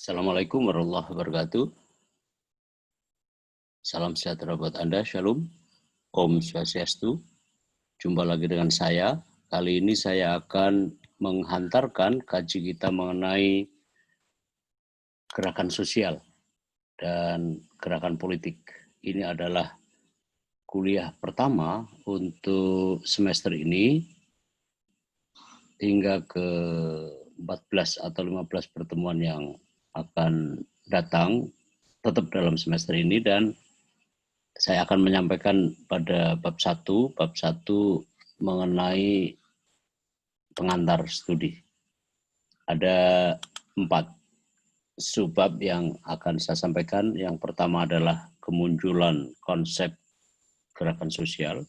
Assalamualaikum warahmatullahi wabarakatuh. Salam sejahtera buat Anda, Shalom, Om Swastiastu. Jumpa lagi dengan saya. Kali ini saya akan menghantarkan kaji kita mengenai gerakan sosial dan gerakan politik. Ini adalah kuliah pertama untuk semester ini hingga ke 14 atau 15 pertemuan yang akan datang tetap dalam semester ini, dan saya akan menyampaikan pada bab 1 mengenai pengantar studi. Ada 4 subbab yang akan saya sampaikan. Yang pertama adalah kemunculan konsep gerakan sosial.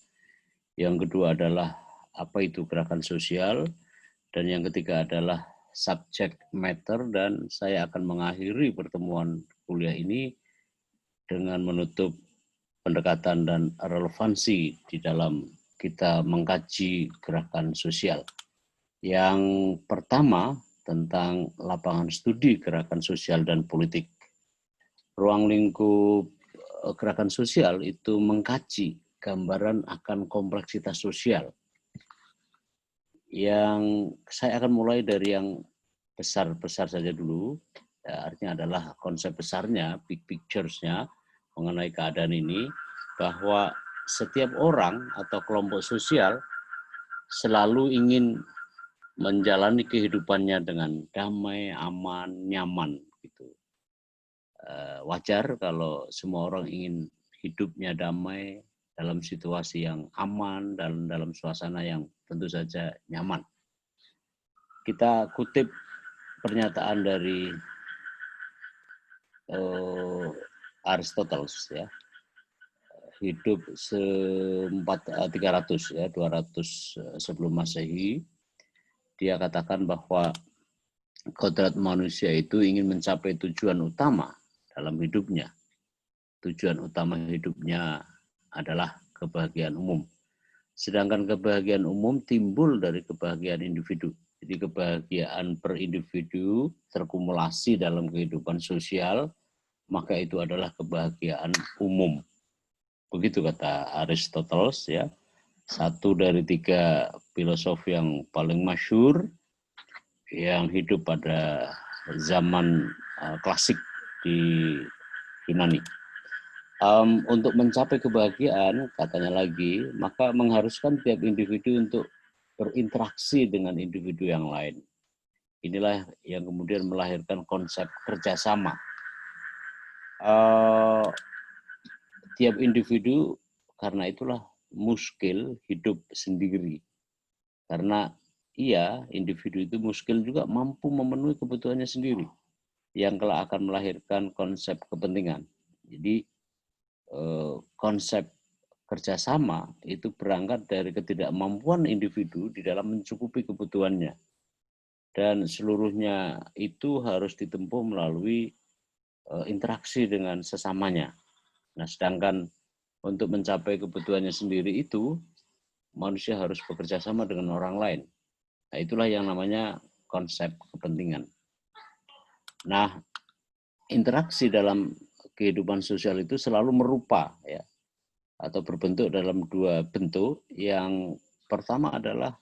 Yang kedua adalah apa itu gerakan sosial. Dan yang ketiga adalah subject matter, dan saya akan mengakhiri pertemuan kuliah ini dengan menutup pendekatan dan relevansi di dalam kita mengkaji gerakan sosial. Yang pertama tentang lapangan studi gerakan sosial dan politik. Ruang lingkup gerakan sosial itu mengkaji gambaran akan kompleksitas sosial. Yang saya akan mulai dari yang besar-besar saja dulu, ya, artinya adalah konsep besarnya, big pictures-nya mengenai keadaan ini, bahwa setiap orang atau kelompok sosial selalu ingin menjalani kehidupannya dengan damai, aman, nyaman. Gitu. Wajar kalau semua orang ingin hidupnya damai, dalam situasi yang aman, dalam suasana yang tentu saja nyaman. Kita kutip pernyataan dari Aristoteles, ya, hidup 300 ya 200 sebelum Masehi. Dia katakan bahwa kodrat manusia itu ingin mencapai tujuan utama dalam hidupnya. Tujuan utama hidupnya adalah kebahagiaan umum. Sedangkan kebahagiaan umum timbul dari kebahagiaan individu. Jadi kebahagiaan per individu terkumulasi dalam kehidupan sosial, maka itu adalah kebahagiaan umum. Begitu kata Aristoteles, ya. Satu dari 3 filosof yang paling masyhur yang hidup pada zaman klasik di Yunani. Untuk mencapai kebahagiaan, katanya lagi, maka mengharuskan tiap individu untuk berinteraksi dengan individu yang lain. Inilah yang kemudian melahirkan konsep kerjasama. Tiap individu karena itulah muskil hidup sendiri. Karena individu itu muskil juga mampu memenuhi kebutuhannya sendiri, yang kelak akan melahirkan konsep kepentingan. Jadi konsep kerjasama itu berangkat dari ketidakmampuan individu di dalam mencukupi kebutuhannya. Dan seluruhnya itu harus ditempuh melalui interaksi dengan sesamanya. Nah, sedangkan untuk mencapai kebutuhannya sendiri itu, manusia harus bekerja sama dengan orang lain. Nah, itulah yang namanya konsep kepentingan. Nah, interaksi dalam kehidupan sosial itu selalu merupa, ya, atau berbentuk dalam 2 bentuk. Yang pertama adalah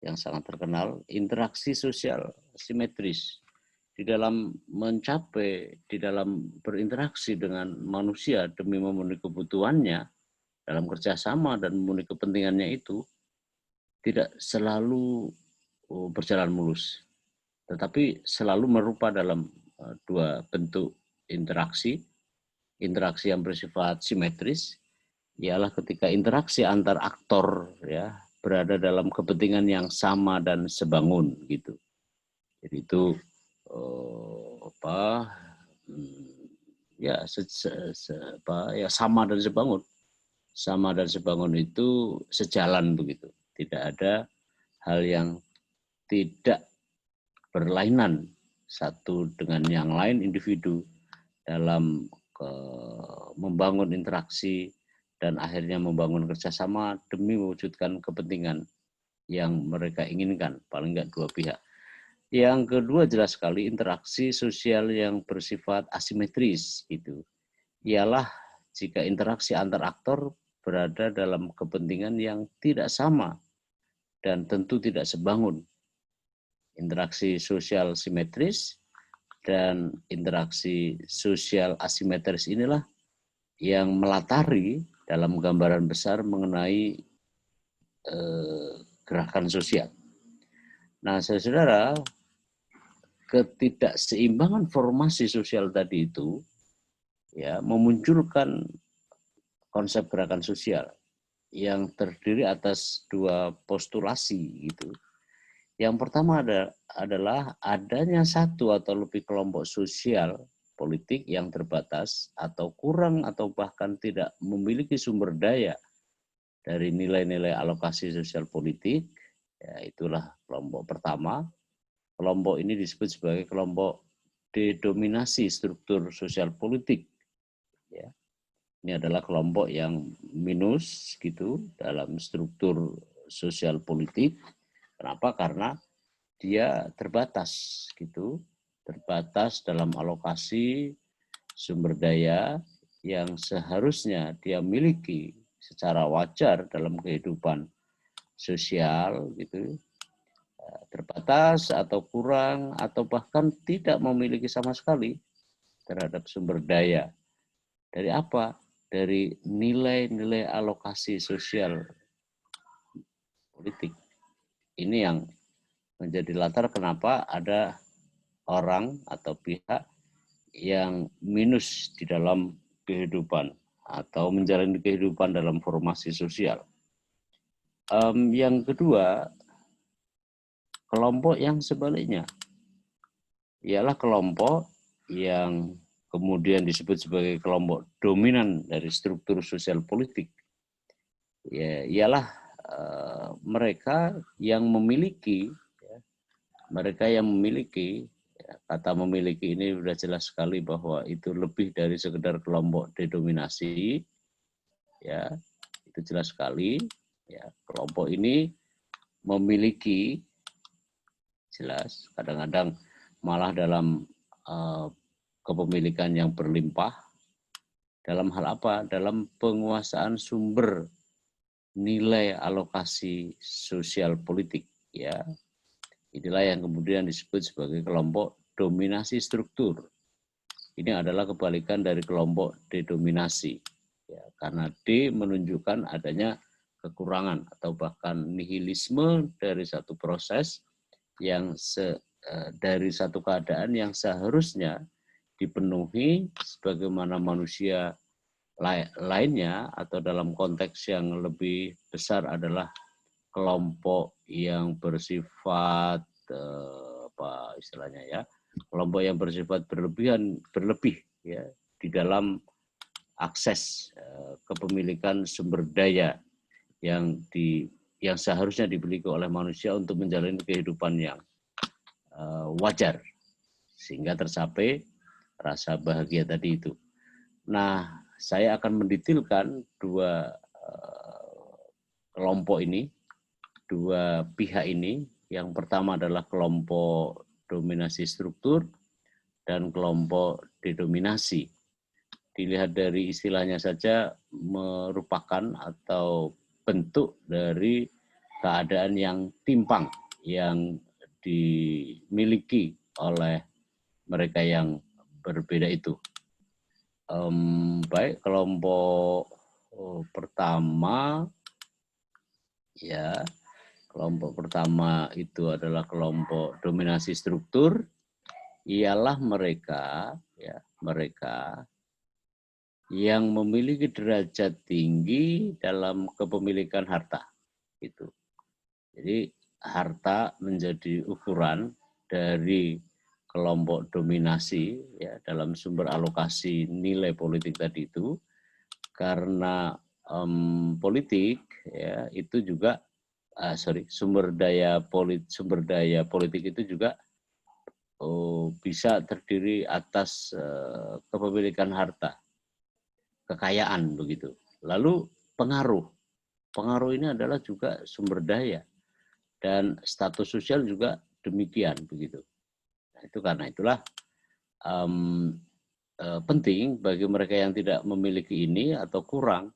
yang sangat terkenal, interaksi sosial simetris. Di dalam berinteraksi dengan manusia demi memenuhi kebutuhannya, dalam kerjasama dan memenuhi kepentingannya itu, tidak selalu berjalan mulus, tetapi selalu merupa dalam 2 bentuk interaksi. Interaksi yang bersifat simetris ialah ketika interaksi antar aktor, ya, berada dalam kepentingan yang sama dan sebangun, gitu. Jadi itu sama dan sebangun. Sama dan sebangun itu sejalan, begitu. Tidak ada hal yang tidak berlainan satu dengan yang lain individu dalam membangun interaksi dan akhirnya membangun kerjasama demi mewujudkan kepentingan yang mereka inginkan, paling enggak 2 pihak. Yang kedua jelas sekali interaksi sosial yang bersifat asimetris gitu. Ialah jika interaksi antar aktor berada dalam kepentingan yang tidak sama dan tentu tidak sebangun. Interaksi sosial simetris dan interaksi sosial asimetris inilah yang melatari dalam gambaran besar mengenai gerakan sosial. Nah, saudara, ketidakseimbangan formasi sosial tadi itu ya memunculkan konsep gerakan sosial yang terdiri atas dua postulasi gitu. Yang pertama adalah adanya satu atau lebih kelompok sosial politik yang terbatas atau kurang atau bahkan tidak memiliki sumber daya dari nilai-nilai alokasi sosial politik. Ya, itulah kelompok pertama. Kelompok ini disebut sebagai kelompok dedominasi struktur sosial politik. Ya. Ini adalah kelompok yang minus gitu dalam struktur sosial politik. Kenapa? Karena dia terbatas gitu, terbatas dalam alokasi sumber daya yang seharusnya dia miliki secara wajar dalam kehidupan sosial gitu, terbatas atau kurang atau bahkan tidak memiliki sama sekali terhadap sumber daya. Dari apa? Dari nilai-nilai alokasi sosial politik. Ini yang menjadi latar kenapa ada orang atau pihak yang minus di dalam kehidupan atau menjalani kehidupan dalam formasi sosial. Yang kedua, kelompok yang sebaliknya ialah kelompok yang kemudian disebut sebagai kelompok dominan dari struktur sosial politik. Ya, ialah mereka yang memiliki, kata memiliki ini sudah jelas sekali bahwa itu lebih dari sekedar kelompok dedominasi, ya itu jelas sekali. Ya, kelompok ini memiliki jelas kadang-kadang malah dalam kepemilikan yang berlimpah dalam hal apa? Dalam penguasaan sumber nilai alokasi sosial politik, ya. Inilah yang kemudian disebut sebagai kelompok dominasi struktur. Ini adalah kebalikan dari kelompok dedominasi, ya, karena D menunjukkan adanya kekurangan atau bahkan nihilisme dari satu proses yang dari satu keadaan yang seharusnya dipenuhi sebagaimana manusia lainnya, atau dalam konteks yang lebih besar adalah kelompok yang bersifat apa istilahnya ya, kelompok yang bersifat berlebih ya di dalam akses kepemilikan sumber daya yang seharusnya dimiliki oleh manusia untuk menjalani kehidupan yang wajar sehingga tercapai rasa bahagia tadi itu. Nah, saya akan mendetailkan dua kelompok ini, dua pihak ini. Yang pertama adalah kelompok dominasi struktur dan kelompok dedominasi. Dilihat dari istilahnya saja merupakan atau bentuk dari keadaan yang timpang yang dimiliki oleh mereka yang berbeda itu. Baik, kelompok pertama ya, kelompok pertama itu adalah kelompok dominasi struktur, ialah mereka yang memiliki derajat tinggi dalam kepemilikan harta itu. Jadi harta menjadi ukuran dari kelompok dominasi ya dalam sumber alokasi nilai politik tadi itu, karena politik ya itu juga sumber daya politik itu juga bisa terdiri atas kepemilikan harta, kekayaan begitu. Lalu pengaruh ini adalah juga sumber daya, dan status sosial juga demikian begitu. Nah, itu karena itulah penting bagi mereka yang tidak memiliki ini atau kurang,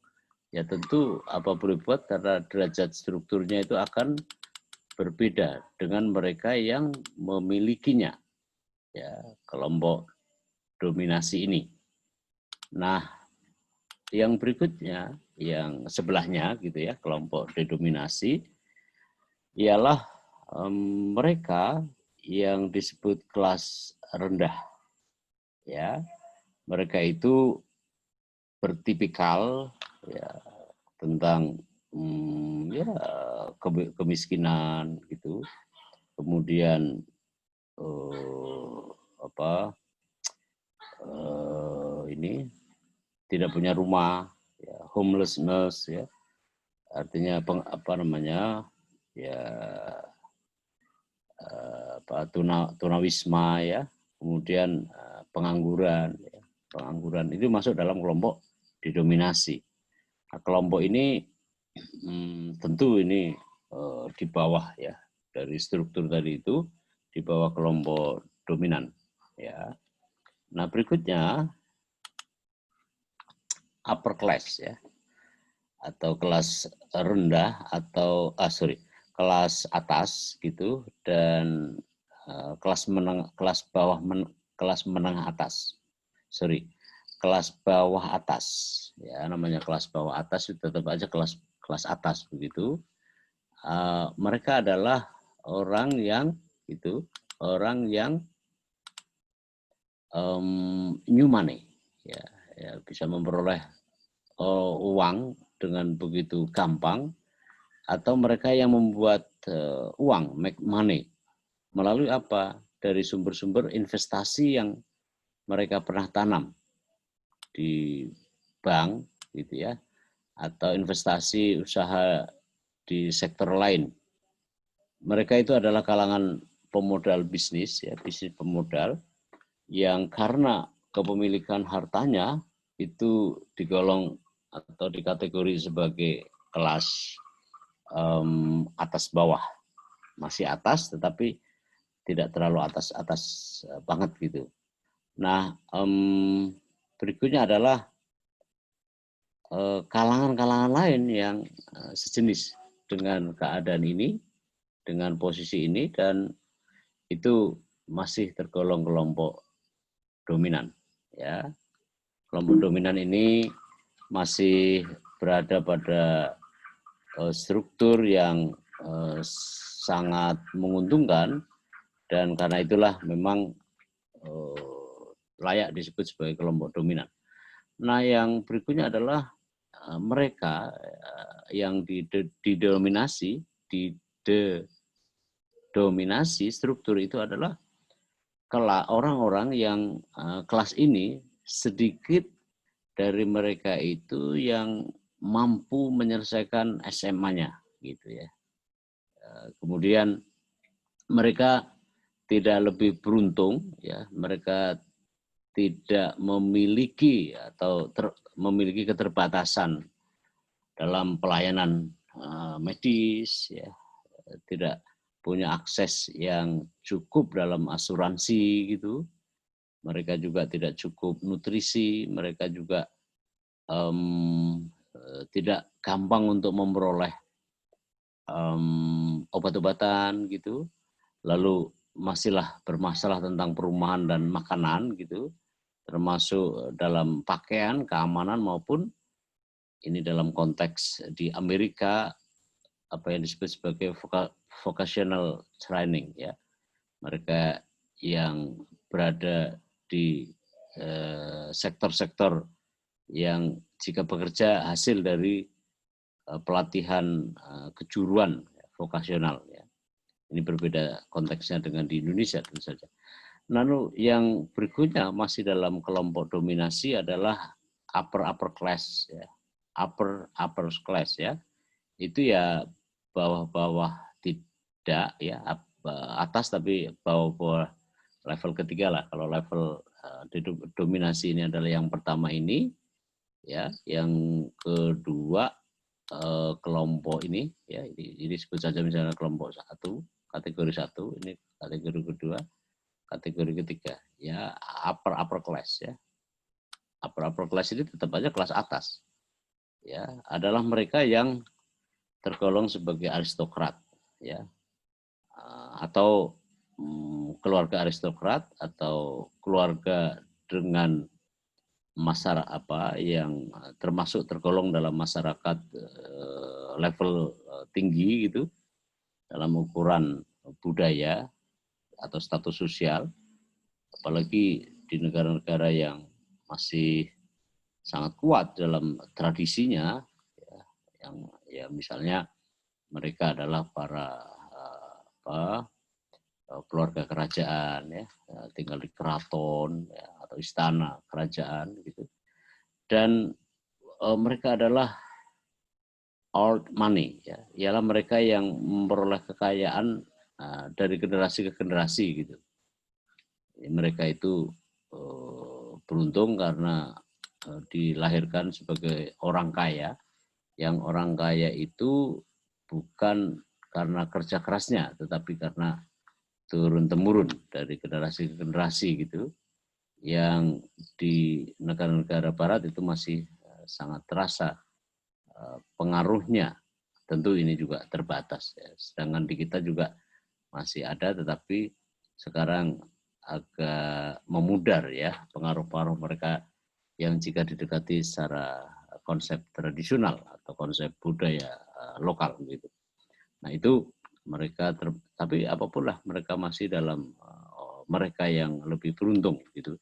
ya tentu apa boleh buat karena derajat strukturnya itu akan berbeda dengan mereka yang memilikinya, ya kelompok dominasi ini. Nah, yang berikutnya, yang sebelahnya gitu ya, kelompok dedominasi, ialah mereka yang disebut kelas rendah, ya. Mereka itu bertipikal ya tentang ya kemiskinan gitu, kemudian ini tidak punya rumah, ya, homelessness, ya, artinya ya tunawisma, ya, kemudian pengangguran, ya. Pengangguran itu masuk dalam kelompok didominasi. Nah, kelompok ini tentu ini di bawah ya dari struktur tadi itu, di bawah kelompok dominan, ya. Nah, berikutnya upper class, ya, atau kelas rendah atau kelas atas gitu, dan kelas menengah atas. Kelas bawah atas, ya, namanya kelas bawah atas itu tetap aja kelas atas begitu. Mereka adalah orang yang new money, ya, bisa memperoleh uang dengan begitu gampang, atau mereka yang membuat uang, make money, melalui apa? Dari sumber-sumber investasi yang mereka pernah tanam di bank gitu ya, atau investasi usaha di sektor lain. Mereka itu adalah kalangan pemodal bisnis, ya, bisnis pemodal, yang karena kepemilikan hartanya itu digolong atau dikategori sebagai kelas atas bawah, masih atas tetapi tidak terlalu atas banget gitu. Nah, berikutnya adalah kalangan-kalangan lain yang sejenis dengan keadaan ini, dengan posisi ini, dan itu masih tergolong kelompok dominan, ya. Kelompok dominan ini masih berada pada struktur yang sangat menguntungkan, dan karena itulah memang layak disebut sebagai kelompok dominan. Nah, yang berikutnya adalah mereka yang didominasi struktur itu adalah orang-orang yang kelas ini, sedikit dari mereka itu yang mampu menyelesaikan SMA-nya gitu ya. Kemudian mereka tidak lebih beruntung, ya, mereka tidak memiliki atau memiliki keterbatasan dalam pelayanan medis, ya, tidak punya akses yang cukup dalam asuransi gitu. Mereka juga tidak cukup nutrisi, mereka juga tidak gampang untuk memperoleh obat-obatan gitu. Lalu masihlah bermasalah tentang perumahan dan makanan gitu, termasuk dalam pakaian, keamanan, maupun ini dalam konteks di Amerika apa yang disebut sebagai vocational training, ya. Mereka yang berada di sektor-sektor yang jika bekerja hasil dari pelatihan kejuruan vokasional, ya. Ini berbeda konteksnya dengan di Indonesia tentu saja. Lalu yang berikutnya masih dalam kelompok dominasi adalah upper class, ya. Upper class, ya. Itu ya bawah-bawah tidak, ya, atas tapi bawah level ketiga lah. Kalau level dominasi ini adalah yang pertama ini, ya, yang kedua kelompok ini, ya, ini disebut saja misalnya kelompok 1, kategori 1, ini kategori kedua, kategori ketiga, ya upper class ya. Upper class ini tetap aja kelas atas, ya, adalah mereka yang tergolong sebagai aristokrat, ya, atau keluarga aristokrat atau keluarga dengan masyarakat yang termasuk tergolong dalam masyarakat level tinggi gitu dalam ukuran budaya atau status sosial, apalagi di negara-negara yang masih sangat kuat dalam tradisinya, ya misalnya mereka adalah para keluarga kerajaan, ya, tinggal di keraton ya, atau istana kerajaan gitu, dan mereka adalah old money, ya, ialah mereka yang memperoleh kekayaan dari generasi ke generasi gitu. Mereka itu beruntung karena dilahirkan sebagai orang kaya, yang orang kaya itu bukan karena kerja kerasnya, tetapi karena turun-temurun dari generasi ke generasi gitu, yang di negara-negara barat itu masih sangat terasa pengaruhnya. Tentu ini juga terbatas, ya. Sedangkan di kita juga masih ada, tetapi sekarang agak memudar ya pengaruh-pengaruh mereka yang jika didekati secara konsep tradisional atau konsep budaya lokal gitu. Nah itu mereka, tapi apapun lah mereka masih dalam mereka yang lebih beruntung gitu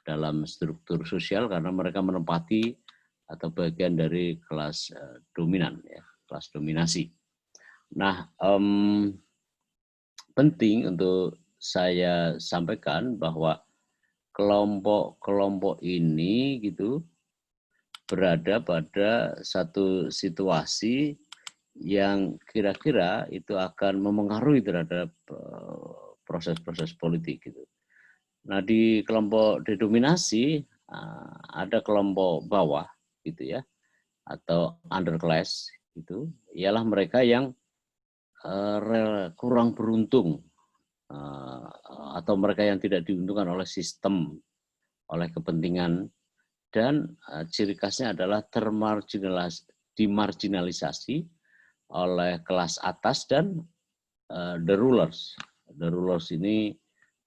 dalam struktur sosial karena mereka menempati atau bagian dari kelas dominan, ya, kelas dominasi. Nah, penting untuk saya sampaikan bahwa kelompok-kelompok ini gitu berada pada satu situasi yang kira-kira itu akan memengaruhi terhadap proses-proses politik gitu. Nah, di kelompok didominasi ada kelompok bawah gitu ya, atau underclass gitu, ialah mereka yang kurang beruntung atau mereka yang tidak diuntungkan oleh sistem, oleh kepentingan, dan ciri khasnya adalah dimarginalisasi oleh kelas atas dan the rulers. The rulers ini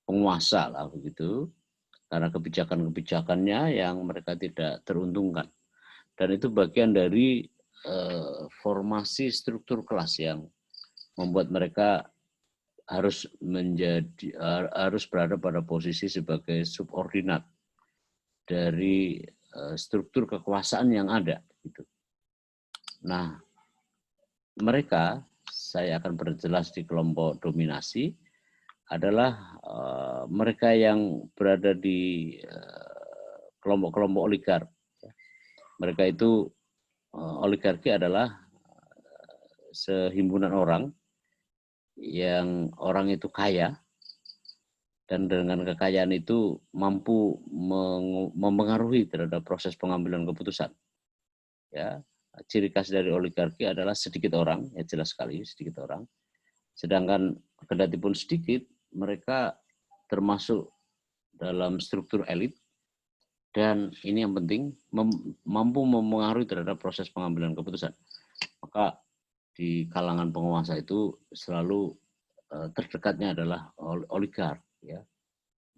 penguasa lah begitu, karena kebijakan-kebijakannya yang mereka tidak teruntungkan. Dan itu bagian dari formasi struktur kelas yang membuat mereka harus berada pada posisi sebagai subordinat dari struktur kekuasaan yang ada gitu. Nah, mereka, saya akan perjelas di kelompok dominasi, adalah mereka yang berada di kelompok-kelompok oligark. Mereka itu oligarki adalah sehimpunan orang yang orang itu kaya dan dengan kekayaan itu mampu mempengaruhi terhadap proses pengambilan keputusan. Ya, ciri khas dari oligarki adalah sedikit orang, ya jelas sekali sedikit orang. Sedangkan kendati pun sedikit, mereka termasuk dalam struktur elit, dan ini yang penting mampu mempengaruhi terhadap proses pengambilan keputusan. Maka di kalangan penguasa itu selalu terdekatnya adalah oligark, ya.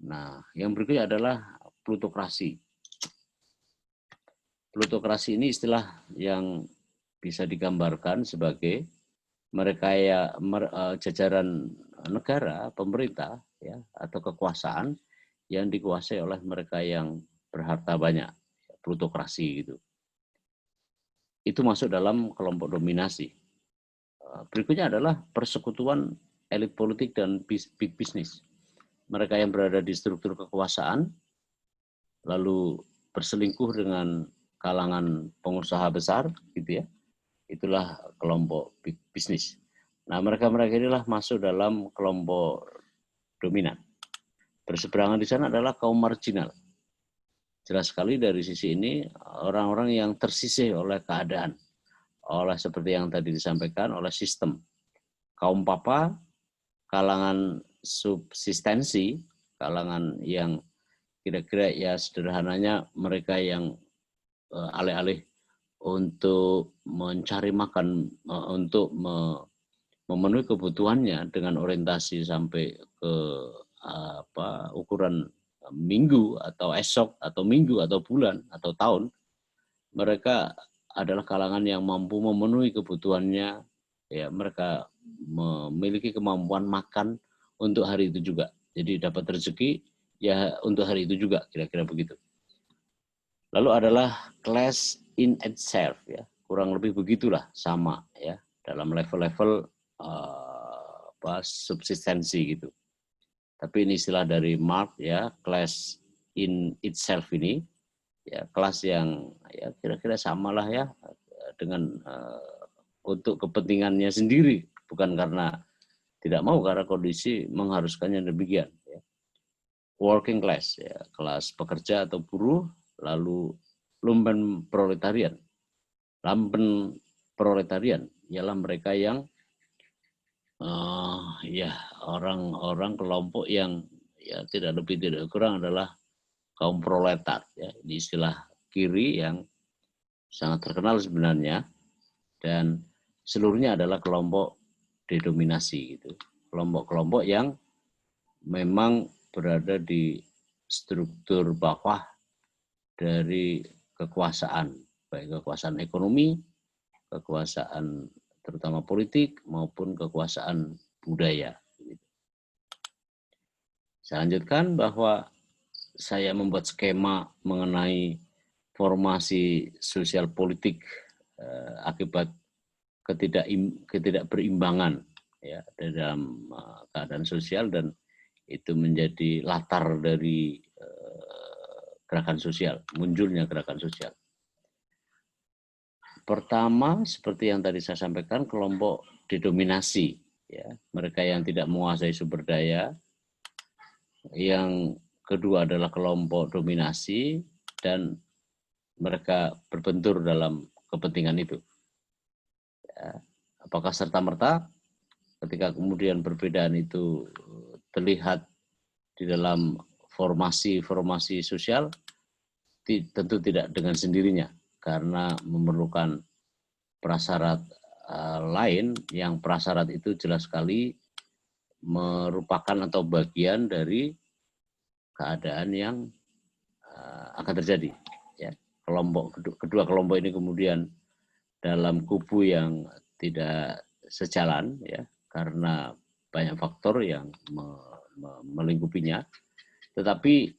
Nah, yang berikutnya adalah plutokrasi. Plutokrasi ini istilah yang bisa digambarkan sebagai mereka jajaran negara, pemerintah, ya, atau kekuasaan yang dikuasai oleh mereka yang berharta banyak, plutokrasi gitu. Itu masuk dalam kelompok dominasi. Berikutnya adalah persekutuan elit politik dan big business. Mereka yang berada di struktur kekuasaan lalu berselingkuh dengan kalangan pengusaha besar gitu ya. Itulah kelompok big business. Nah, mereka-mereka inilah masuk dalam kelompok dominan. Berseberangan di sana adalah kaum marginal. Jelas sekali dari sisi ini orang-orang yang tersisih oleh keadaan, oleh seperti yang tadi disampaikan oleh sistem. Kaum papa, kalangan subsistensi, kalangan yang kira-kira ya sederhananya mereka yang alih-alih untuk mencari makan, untuk memenuhi kebutuhannya dengan orientasi sampai ke ukuran minggu atau esok atau minggu atau bulan atau tahun, mereka adalah kalangan yang mampu memenuhi kebutuhannya, ya mereka memiliki kemampuan makan untuk hari itu juga. Jadi dapat rezeki ya untuk hari itu juga, kira-kira begitu. Lalu adalah class in itself, ya kurang lebih begitulah, sama ya dalam level-level subsistensi gitu. Tapi ini istilah dari Marx ya, class in itself ini ya kelas yang ya kira-kira samalah ya dengan untuk kepentingannya sendiri, bukan karena tidak mau, karena kondisi mengharuskannya demikian. Ya. Working class ya, kelas pekerja atau buruh, lalu lumpen proletarian. Lumpen proletarian ialah mereka yang ya orang-orang kelompok yang ya tidak lebih tidak kurang adalah kaum proletar ya. Ini istilah kiri yang sangat terkenal sebenarnya, dan seluruhnya adalah kelompok didominasi gitu. Kelompok-kelompok yang memang berada di struktur bawah dari kekuasaan, baik kekuasaan ekonomi, kekuasaan terutama politik maupun kekuasaan budaya. Saya lanjutkan bahwa saya membuat skema mengenai formasi sosial politik akibat ketidakberimbangan ya dalam keadaan sosial, dan itu menjadi latar dari gerakan sosial, munculnya gerakan sosial. Pertama, seperti yang tadi saya sampaikan, kelompok didominasi, ya, mereka yang tidak menguasai sumber daya. Yang kedua adalah kelompok dominasi, dan mereka berbentur dalam kepentingan itu. Ya, apakah serta-merta ketika kemudian perbedaan itu terlihat di dalam formasi sosial? Tentu tidak dengan sendirinya, karena memerlukan prasyarat lain, yang prasyarat itu jelas sekali merupakan atau bagian dari keadaan yang akan terjadi. Ya. Kedua kelompok ini kemudian dalam kubu yang tidak sejalan, ya, karena banyak faktor yang melingkupinya. Tetapi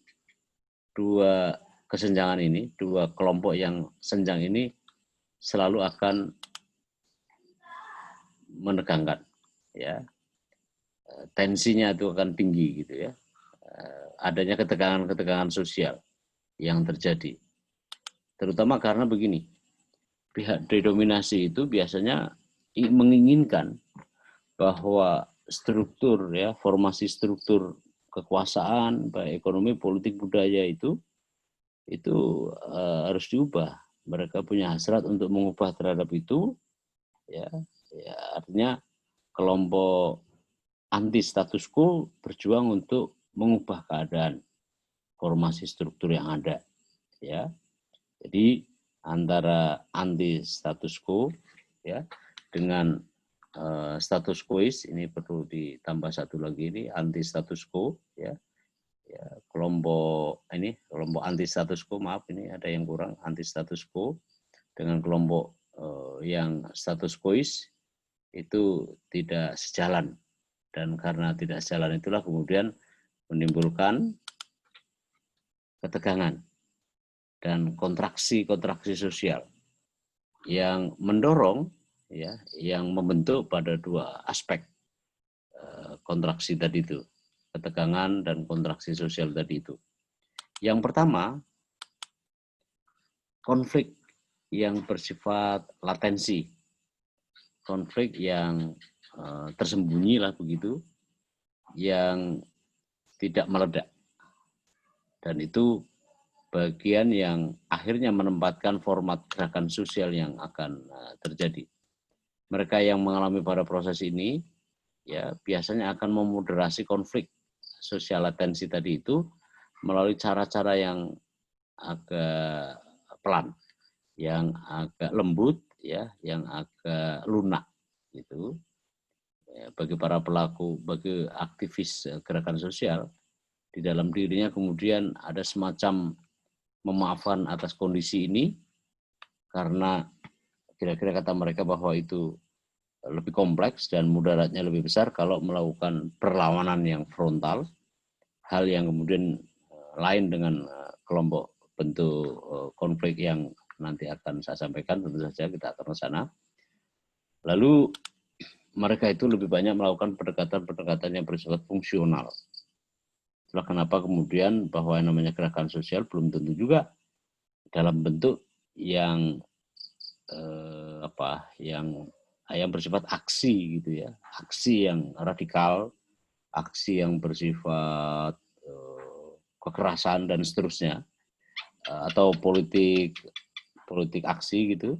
dua kesenjangan ini, dua kelompok yang senjang ini selalu akan menegangkan, ya, tensinya itu akan tinggi gitu ya, adanya ketegangan sosial yang terjadi, terutama karena begini, pihak didominasi itu biasanya menginginkan bahwa struktur ya, formasi struktur kekuasaan baik ekonomi, politik, budaya itu harus diubah. Mereka punya hasrat untuk mengubah terhadap itu, ya artinya kelompok anti status quo berjuang untuk mengubah keadaan formasi struktur yang ada, ya. Jadi antara anti status quo ya dengan status quois, ini perlu ditambah satu lagi, ini anti status quo ya. Ya, kelompok anti status quo, maaf ini ada yang kurang, anti status quo dengan kelompok yang status quois itu tidak sejalan, dan karena tidak sejalan itulah kemudian menimbulkan ketegangan dan kontraksi sosial yang mendorong ya, yang membentuk pada dua aspek kontraksi tadi itu, ketegangan dan kontraksi sosial tadi itu. Yang pertama, konflik yang bersifat latensi, konflik yang tersembunyi lah begitu, yang tidak meledak, dan itu bagian yang akhirnya menempatkan format gerakan sosial yang akan terjadi. Mereka yang mengalami pada proses ini ya biasanya akan memoderasi konflik sosial latensi tadi itu melalui cara-cara yang agak pelan, yang agak lembut, ya, yang agak lunak, gitu. Ya, bagi para pelaku, bagi aktivis gerakan sosial, di dalam dirinya kemudian ada semacam memaafkan atas kondisi ini, karena kira-kira kata mereka bahwa itu lebih kompleks dan mudaratnya lebih besar kalau melakukan perlawanan yang frontal, hal yang kemudian lain dengan kelompok bentuk konflik yang nanti akan saya sampaikan, tentu saja kita akan ke sana. Lalu mereka itu lebih banyak melakukan pendekatan-pendekatan yang bersifat fungsional. Itulah kenapa kemudian bahwa yang namanya gerakan sosial belum tentu juga dalam bentuk yang yang bersifat aksi gitu ya, aksi yang radikal, aksi yang bersifat kekerasan dan seterusnya, atau politik aksi gitu,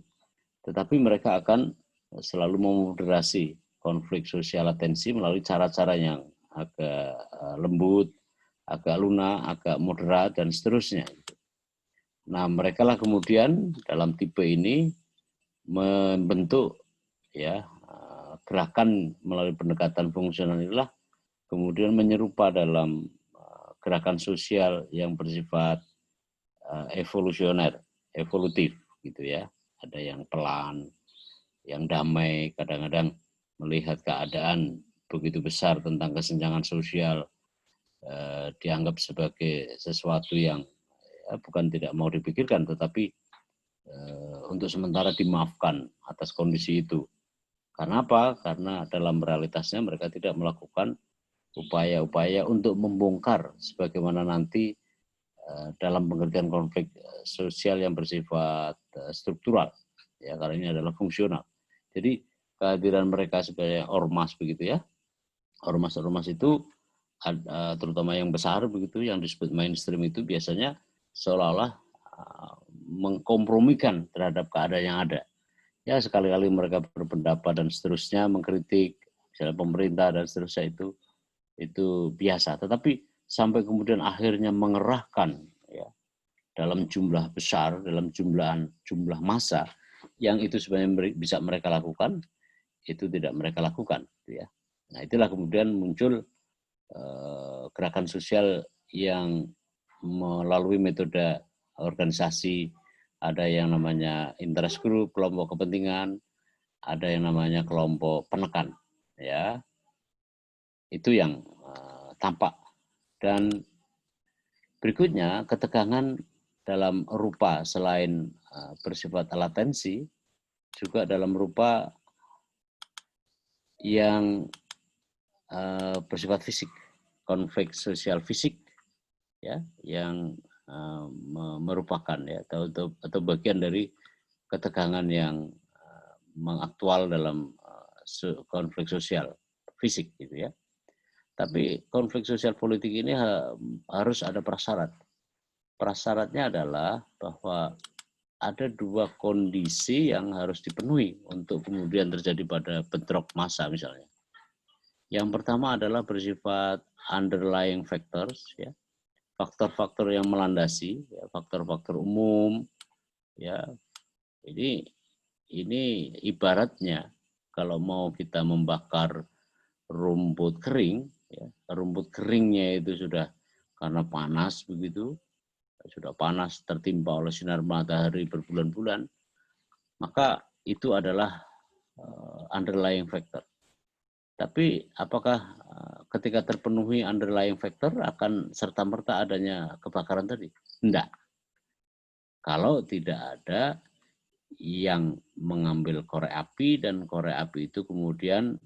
tetapi mereka akan selalu memoderasi konflik sosial latensi melalui cara-cara yang agak lembut, agak lunak, agak moderat dan seterusnya. Nah, mereka lah kemudian dalam tipe ini membentuk ya gerakan melalui pendekatan fungsional inilah kemudian menyerupa dalam gerakan sosial yang bersifat evolutif gitu ya. Ada yang pelan, yang damai, kadang-kadang melihat keadaan begitu besar tentang kesenjangan sosial dianggap sebagai sesuatu yang bukan tidak mau dipikirkan, tetapi untuk sementara dimaafkan atas kondisi itu. Karena apa? Karena dalam realitasnya mereka tidak melakukan upaya-upaya untuk membongkar sebagaimana nanti dalam pengertian konflik sosial yang bersifat struktural, ya, karena ini adalah fungsional. Jadi kehadiran mereka sebagai ormas begitu ya, ormas-ormas itu terutama yang besar begitu, yang disebut mainstream itu biasanya seolah-olah mengkompromikan terhadap keadaan yang ada. Ya, sekali-kali mereka berpendapat dan seterusnya, mengkritik misalnya pemerintah dan seterusnya, itu biasa. Tetapi sampai kemudian akhirnya mengerahkan ya dalam jumlah besar, dalam jumlah massa yang itu sebenarnya bisa mereka lakukan, itu tidak mereka lakukan, ya. Nah, itulah kemudian muncul gerakan sosial yang melalui metode organisasi. Ada yang namanya interest group, kelompok kepentingan, ada yang namanya kelompok penekan, ya. Itu yang tampak. Dan berikutnya, ketegangan dalam rupa selain bersifat latensi, juga dalam rupa yang bersifat fisik, konflik sosial fisik, ya, yang merupakan ya atau bagian dari ketegangan yang mengaktual dalam konflik sosial fisik gitu ya. Tapi konflik sosial politik ini harus ada prasyarat. Prasyaratnya adalah bahwa ada dua kondisi yang harus dipenuhi untuk kemudian terjadi pada bentrok massa misalnya. Yang pertama adalah bersifat underlying factors, ya, faktor-faktor yang melandasi, ya, faktor-faktor umum, ya. Ini ibaratnya kalau mau kita membakar rumput kering, ya, rumput keringnya itu sudah karena panas begitu, sudah panas tertimpa oleh sinar matahari berbulan-bulan, maka itu adalah underlying factor. Tapi apakah ketika terpenuhi underlying factor akan serta-merta adanya kebakaran tadi? Tidak. Kalau tidak ada yang mengambil korek api dan korek api itu kemudian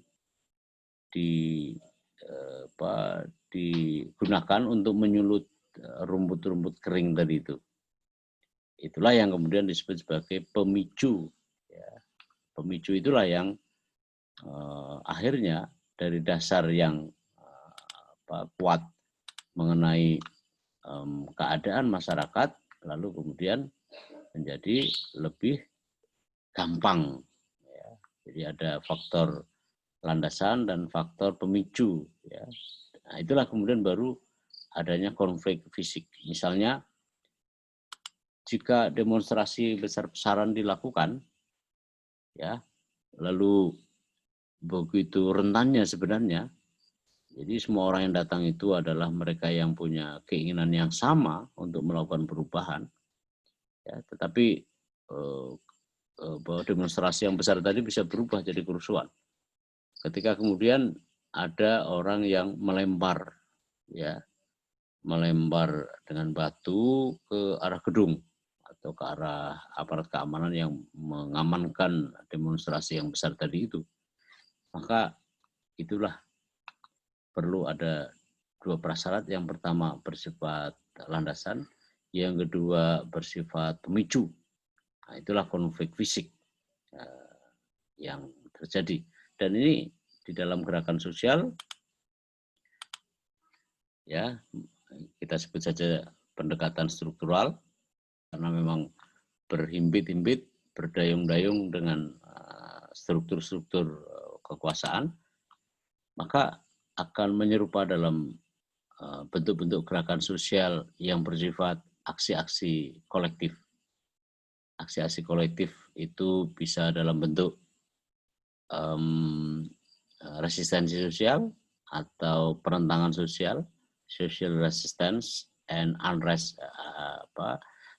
digunakan untuk menyulut rumput-rumput kering tadi itu. Itulah yang kemudian disebut sebagai pemicu. Ya. Pemicu itulah yang akhirnya dari dasar yang kuat mengenai keadaan masyarakat, lalu kemudian menjadi lebih gampang. Ya. Jadi ada faktor landasan dan faktor pemicu. Ya. Nah, itulah kemudian baru adanya konflik fisik. Misalnya, jika demonstrasi besar-besaran dilakukan, ya, lalu begitu rentannya sebenarnya, jadi semua orang yang datang itu adalah mereka yang punya keinginan yang sama untuk melakukan perubahan, ya, tetapi bahwa demonstrasi yang besar tadi bisa berubah jadi kerusuhan. Ketika kemudian ada orang yang melempar, ya, melempar dengan batu ke arah gedung atau ke arah aparat keamanan yang mengamankan demonstrasi yang besar tadi itu, maka itulah perlu ada dua prasyarat. Yang pertama bersifat landasan, yang kedua bersifat pemicu. Nah, itulah konflik fisik yang terjadi. Dan ini di dalam gerakan sosial, ya, kita sebut saja pendekatan struktural, karena memang berhimpit-himpit, berdayung-dayung dengan struktur-struktur kekuasaan, maka akan menyerupa dalam bentuk-bentuk gerakan sosial yang bersifat aksi-aksi kolektif. Aksi-aksi kolektif itu bisa dalam bentuk resistensi sosial atau perentangan sosial, social resistance and unrest,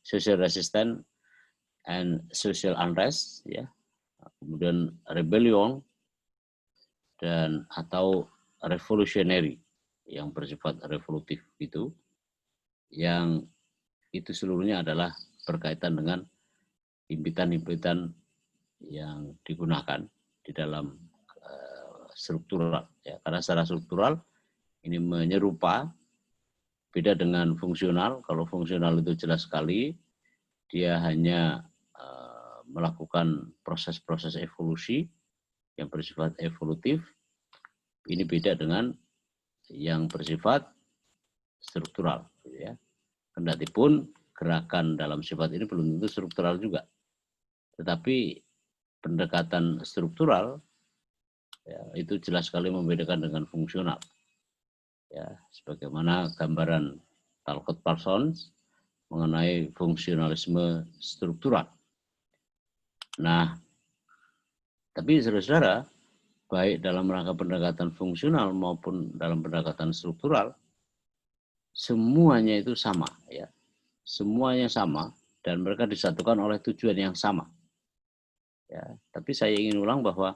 social resistance and social unrest, ya, kemudian rebellion dan atau revolutionary yang bersifat revolutif itu, yang itu seluruhnya adalah berkaitan dengan himpitan-himpitan yang digunakan di dalam struktural, ya, karena secara struktural ini menyerupa, beda dengan fungsional. Kalau fungsional itu jelas sekali dia hanya melakukan proses-proses evolusi yang bersifat evolutif. Ini beda dengan yang bersifat struktural, ya. Kendati pun gerakan dalam sifat ini belum tentu struktural juga, tetapi pendekatan struktural, ya, itu jelas sekali membedakan dengan fungsional, ya, sebagaimana gambaran Talcott Parsons mengenai fungsionalisme struktural. Nah, tapi saudara-saudara, baik dalam rangka pendekatan fungsional maupun dalam pendekatan struktural, semuanya itu sama, ya, semuanya sama dan mereka disatukan oleh tujuan yang sama. Ya, tapi saya ingin ulang bahwa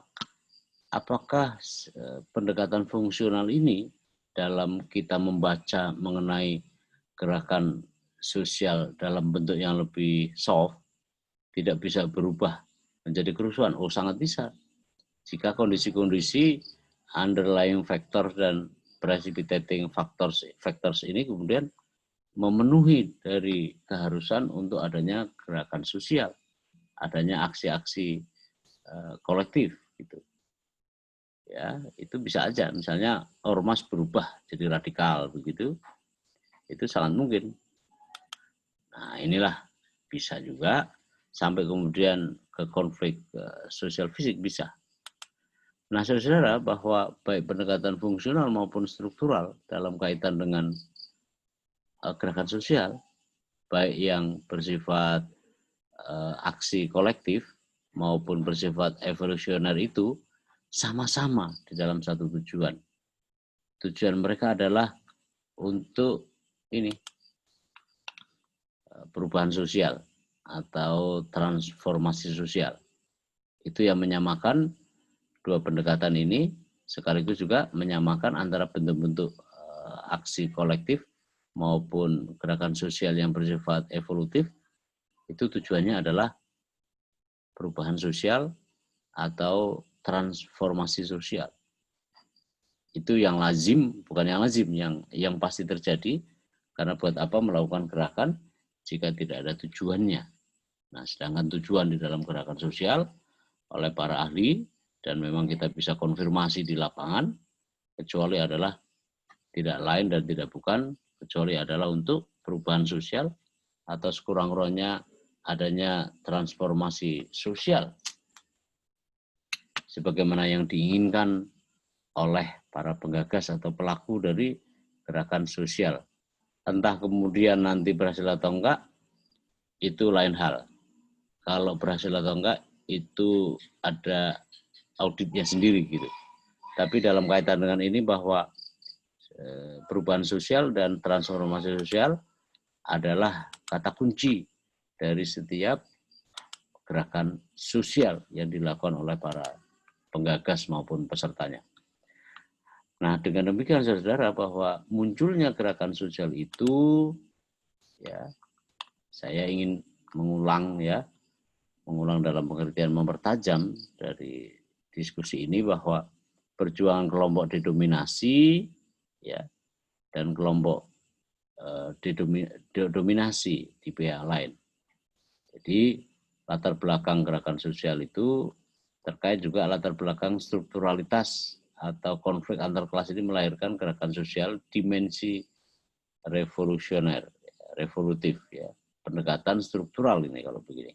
apakah pendekatan fungsional ini dalam kita membaca mengenai gerakan sosial dalam bentuk yang lebih soft tidak bisa berubah menjadi kerusuhan? Oh, sangat bisa. Jika kondisi-kondisi underlying factor dan precipitating factors ini kemudian memenuhi dari keharusan untuk adanya gerakan sosial, adanya aksi-aksi kolektif, gitu. Ya, itu bisa aja. Misalnya ormas berubah jadi radikal begitu, itu sangat mungkin. Nah, inilah bisa juga sampai kemudian ke konflik sosial fisik bisa. Nah, saudara, bahwa baik pendekatan fungsional maupun struktural dalam kaitan dengan gerakan sosial, baik yang bersifat aksi kolektif maupun bersifat evolusioner itu sama-sama di dalam satu tujuan. Tujuan mereka adalah untuk ini, perubahan sosial atau transformasi sosial. Itu yang menyamakan dua pendekatan ini, sekaligus juga menyamakan antara bentuk-bentuk aksi kolektif maupun gerakan sosial yang bersifat evolutif. Itu tujuannya adalah perubahan sosial atau transformasi sosial. Itu yang lazim, bukan yang lazim, yang pasti terjadi. Karena buat apa melakukan gerakan jika tidak ada tujuannya? Nah, sedangkan tujuan di dalam gerakan sosial oleh para ahli, dan memang kita bisa konfirmasi di lapangan, kecuali adalah tidak lain dan tidak bukan, kecuali adalah untuk perubahan sosial atau sekurang-kurangnya adanya transformasi sosial sebagaimana yang diinginkan oleh para penggagas atau pelaku dari gerakan sosial. Entah kemudian nanti berhasil atau enggak, itu lain hal. Kalau berhasil atau enggak, itu ada auditnya sendiri gitu. Tapi dalam kaitan dengan ini bahwa perubahan sosial dan transformasi sosial adalah kata kunci dari setiap gerakan sosial yang dilakukan oleh para penggagas maupun pesertanya. Nah, dengan demikian saudara bahwa munculnya gerakan sosial itu, ya, saya ingin mengulang dalam pengertian mempertajam dari diskusi ini bahwa perjuangan kelompok didominasi, ya, dan kelompok didominasi di pihak lain. Jadi latar belakang gerakan sosial itu terkait juga latar belakang strukturalitas atau konflik antar kelas ini melahirkan gerakan sosial dimensi revolutif, ya, pendekatan struktural ini kalau begini.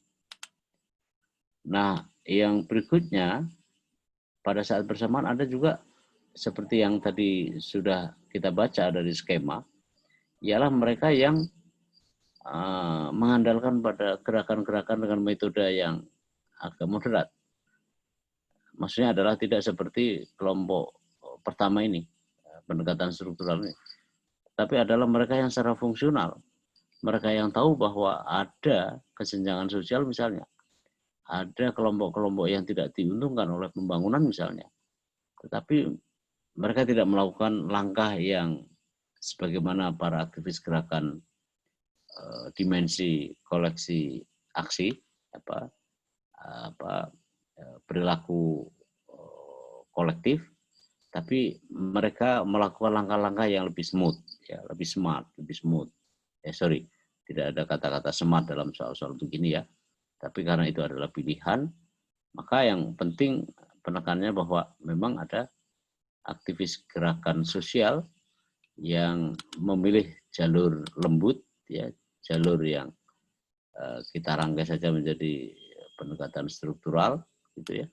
Nah, yang berikutnya pada saat bersamaan ada juga seperti yang tadi sudah kita baca dari skema, ialah mereka yang mengandalkan pada gerakan-gerakan dengan metode yang agak moderat. Maksudnya adalah tidak seperti kelompok pertama ini, pendekatan struktural ini, tapi adalah mereka yang secara fungsional, mereka yang tahu bahwa ada kesenjangan sosial misalnya, ada kelompok-kelompok yang tidak diuntungkan oleh pembangunan misalnya, tetapi mereka tidak melakukan langkah yang sebagaimana para aktivis gerakan dimensi koleksi aksi, perilaku kolektif, tapi mereka melakukan langkah-langkah yang lebih smooth, ya, lebih smart, lebih smooth. Tidak ada kata-kata smart dalam soal-soal begini ya. Tapi karena itu adalah pilihan, maka yang penting penekanannya bahwa memang ada aktivis gerakan sosial yang memilih jalur lembut, ya, jalur yang kita rangkai saja menjadi pendekatan struktural, gitu ya,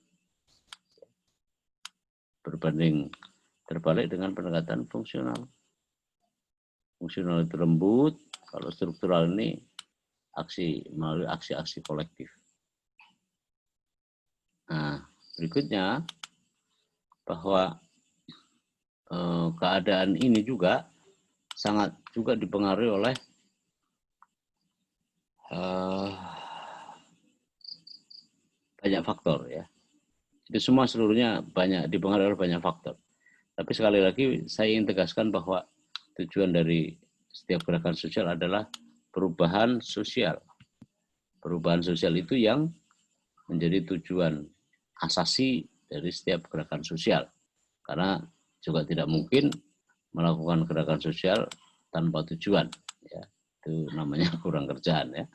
berbanding terbalik dengan pendekatan fungsional. Fungsional itu lembut, kalau struktural ini melalui aksi-aksi kolektif. Nah, berikutnya bahwa keadaan ini juga sangat juga dipengaruhi oleh banyak faktor, ya. Itu semua seluruhnya banyak dipengaruhi oleh banyak faktor. Tapi sekali lagi saya ingin tegaskan bahwa tujuan dari setiap gerakan sosial adalah perubahan sosial. Perubahan sosial itu yang menjadi tujuan asasi dari setiap gerakan sosial. Karena juga tidak mungkin melakukan gerakan sosial tanpa tujuan, ya. Itu namanya kurang kerjaan, ya.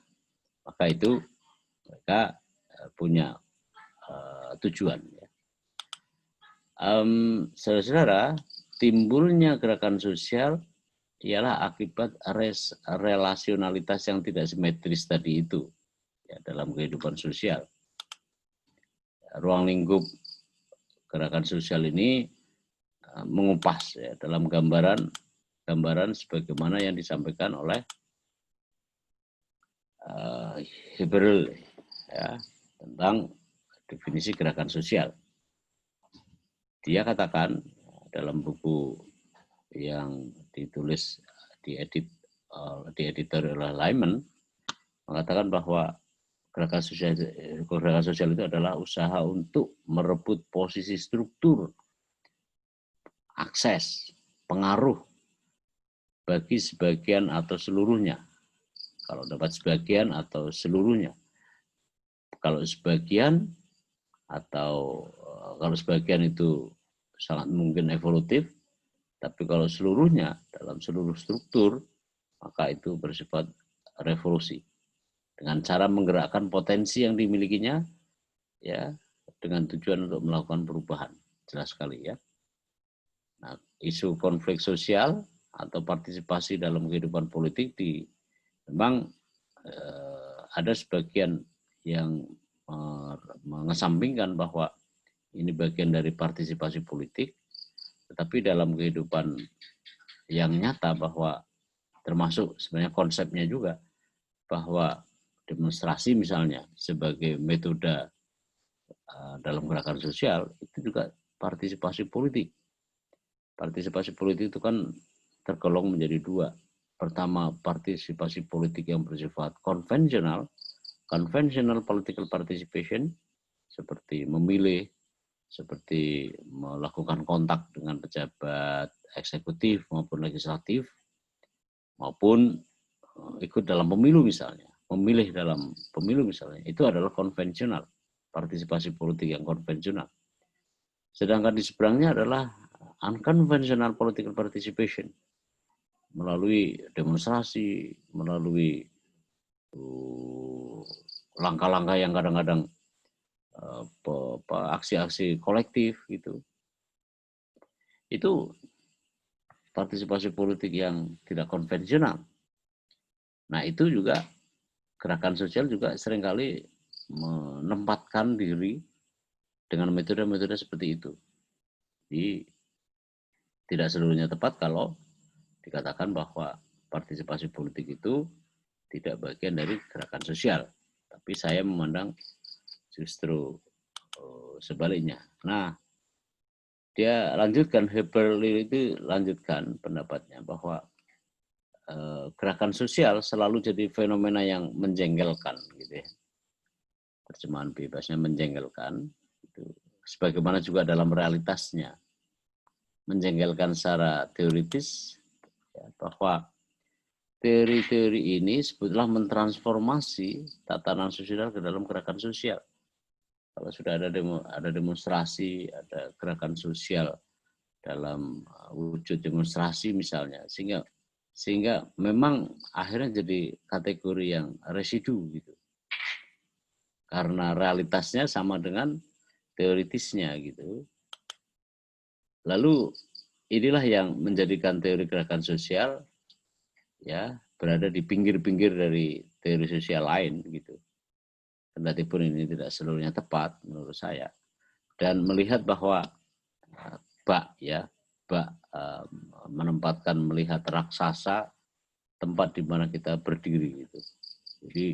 Maka itu mereka punya tujuan, ya. Saudara-saudara, timbulnya gerakan sosial ialah akibat relasionalitas yang tidak simetris tadi itu, ya, dalam kehidupan sosial. Ruang lingkup gerakan sosial ini mengupas, ya, dalam gambaran sebagaimana yang disampaikan oleh Heberl, ya, tentang definisi gerakan sosial. Dia katakan dalam buku yang ditulis di editorial Lyman, mengatakan bahwa gerakan sosial itu adalah usaha untuk merebut posisi struktur, akses, pengaruh bagi sebagian atau seluruhnya. Kalau dapat sebagian atau seluruhnya. Kalau sebagian itu sangat mungkin evolutif, tapi kalau seluruhnya dalam seluruh struktur, maka itu bersifat revolusi. Dengan cara menggerakkan potensi yang dimilikinya, ya, dengan tujuan untuk melakukan perubahan. Jelas sekali, ya. Nah, isu konflik sosial atau partisipasi dalam kehidupan politik memang ada sebagian yang mengesampingkan bahwa ini bagian dari partisipasi politik, Tetapi dalam kehidupan yang nyata bahwa termasuk sebenarnya konsepnya juga bahwa demonstrasi misalnya sebagai metode dalam gerakan sosial itu juga partisipasi politik. Partisipasi politik itu kan tergolong menjadi dua. Pertama, partisipasi politik yang bersifat konvensional, conventional political participation, seperti memilih, seperti melakukan kontak dengan pejabat eksekutif maupun legislatif, maupun ikut dalam pemilu misalnya, memilih dalam pemilu misalnya, itu adalah konvensional, partisipasi politik yang konvensional. Sedangkan di seberangnya adalah unconventional political participation, melalui demonstrasi, melalui langkah-langkah yang kadang-kadang aksi-aksi kolektif gitu. Itu partisipasi politik yang tidak konvensional. Nah, itu juga gerakan sosial juga seringkali menempatkan diri dengan metode-metode seperti itu. Jadi tidak seluruhnya tepat kalau dikatakan bahwa partisipasi politik itu tidak bagian dari gerakan sosial. Tapi saya memandang justru sebaliknya. Nah, dia lanjutkan, Heberle itu lanjutkan pendapatnya bahwa gerakan sosial selalu jadi fenomena yang menjengkelkan, gitu ya. Terjemahan bebasnya menjengkelkan, itu sebagaimana juga dalam realitasnya. Menjengkelkan secara teoritis, ya, bahwa teori-teori ini sebetulnya mentransformasi tatanan sosial ke dalam gerakan sosial. Kalau sudah ada demonstrasi, ada gerakan sosial dalam wujud demonstrasi misalnya, sehingga memang akhirnya jadi kategori yang residu gitu. Karena realitasnya sama dengan teoritisnya gitu. Lalu inilah yang menjadikan teori gerakan sosial ya berada di pinggir-pinggir dari teori sosial lain gitu. Kendati pun ini tidak seluruhnya tepat menurut saya. Dan melihat bahwa Bak menempatkan melihat raksasa tempat di mana kita berdiri gitu. Jadi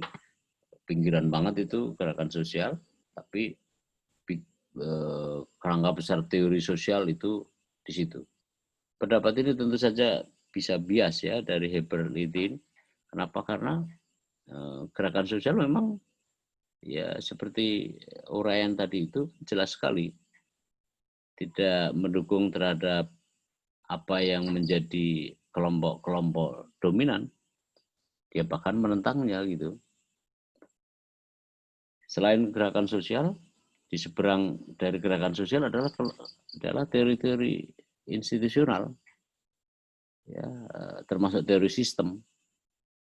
pinggiran banget itu gerakan sosial, tapi kerangka besar teori sosial itu di situ. Pendapat ini tentu saja bisa bias ya dari Heberle. Kenapa? Karena gerakan sosial memang ya seperti uraian tadi itu jelas sekali tidak mendukung terhadap apa yang menjadi kelompok-kelompok dominan. Dia bahkan menentangnya gitu. Selain gerakan sosial, di seberang dari gerakan sosial adalah teori-teori institusional, ya, termasuk teori sistem.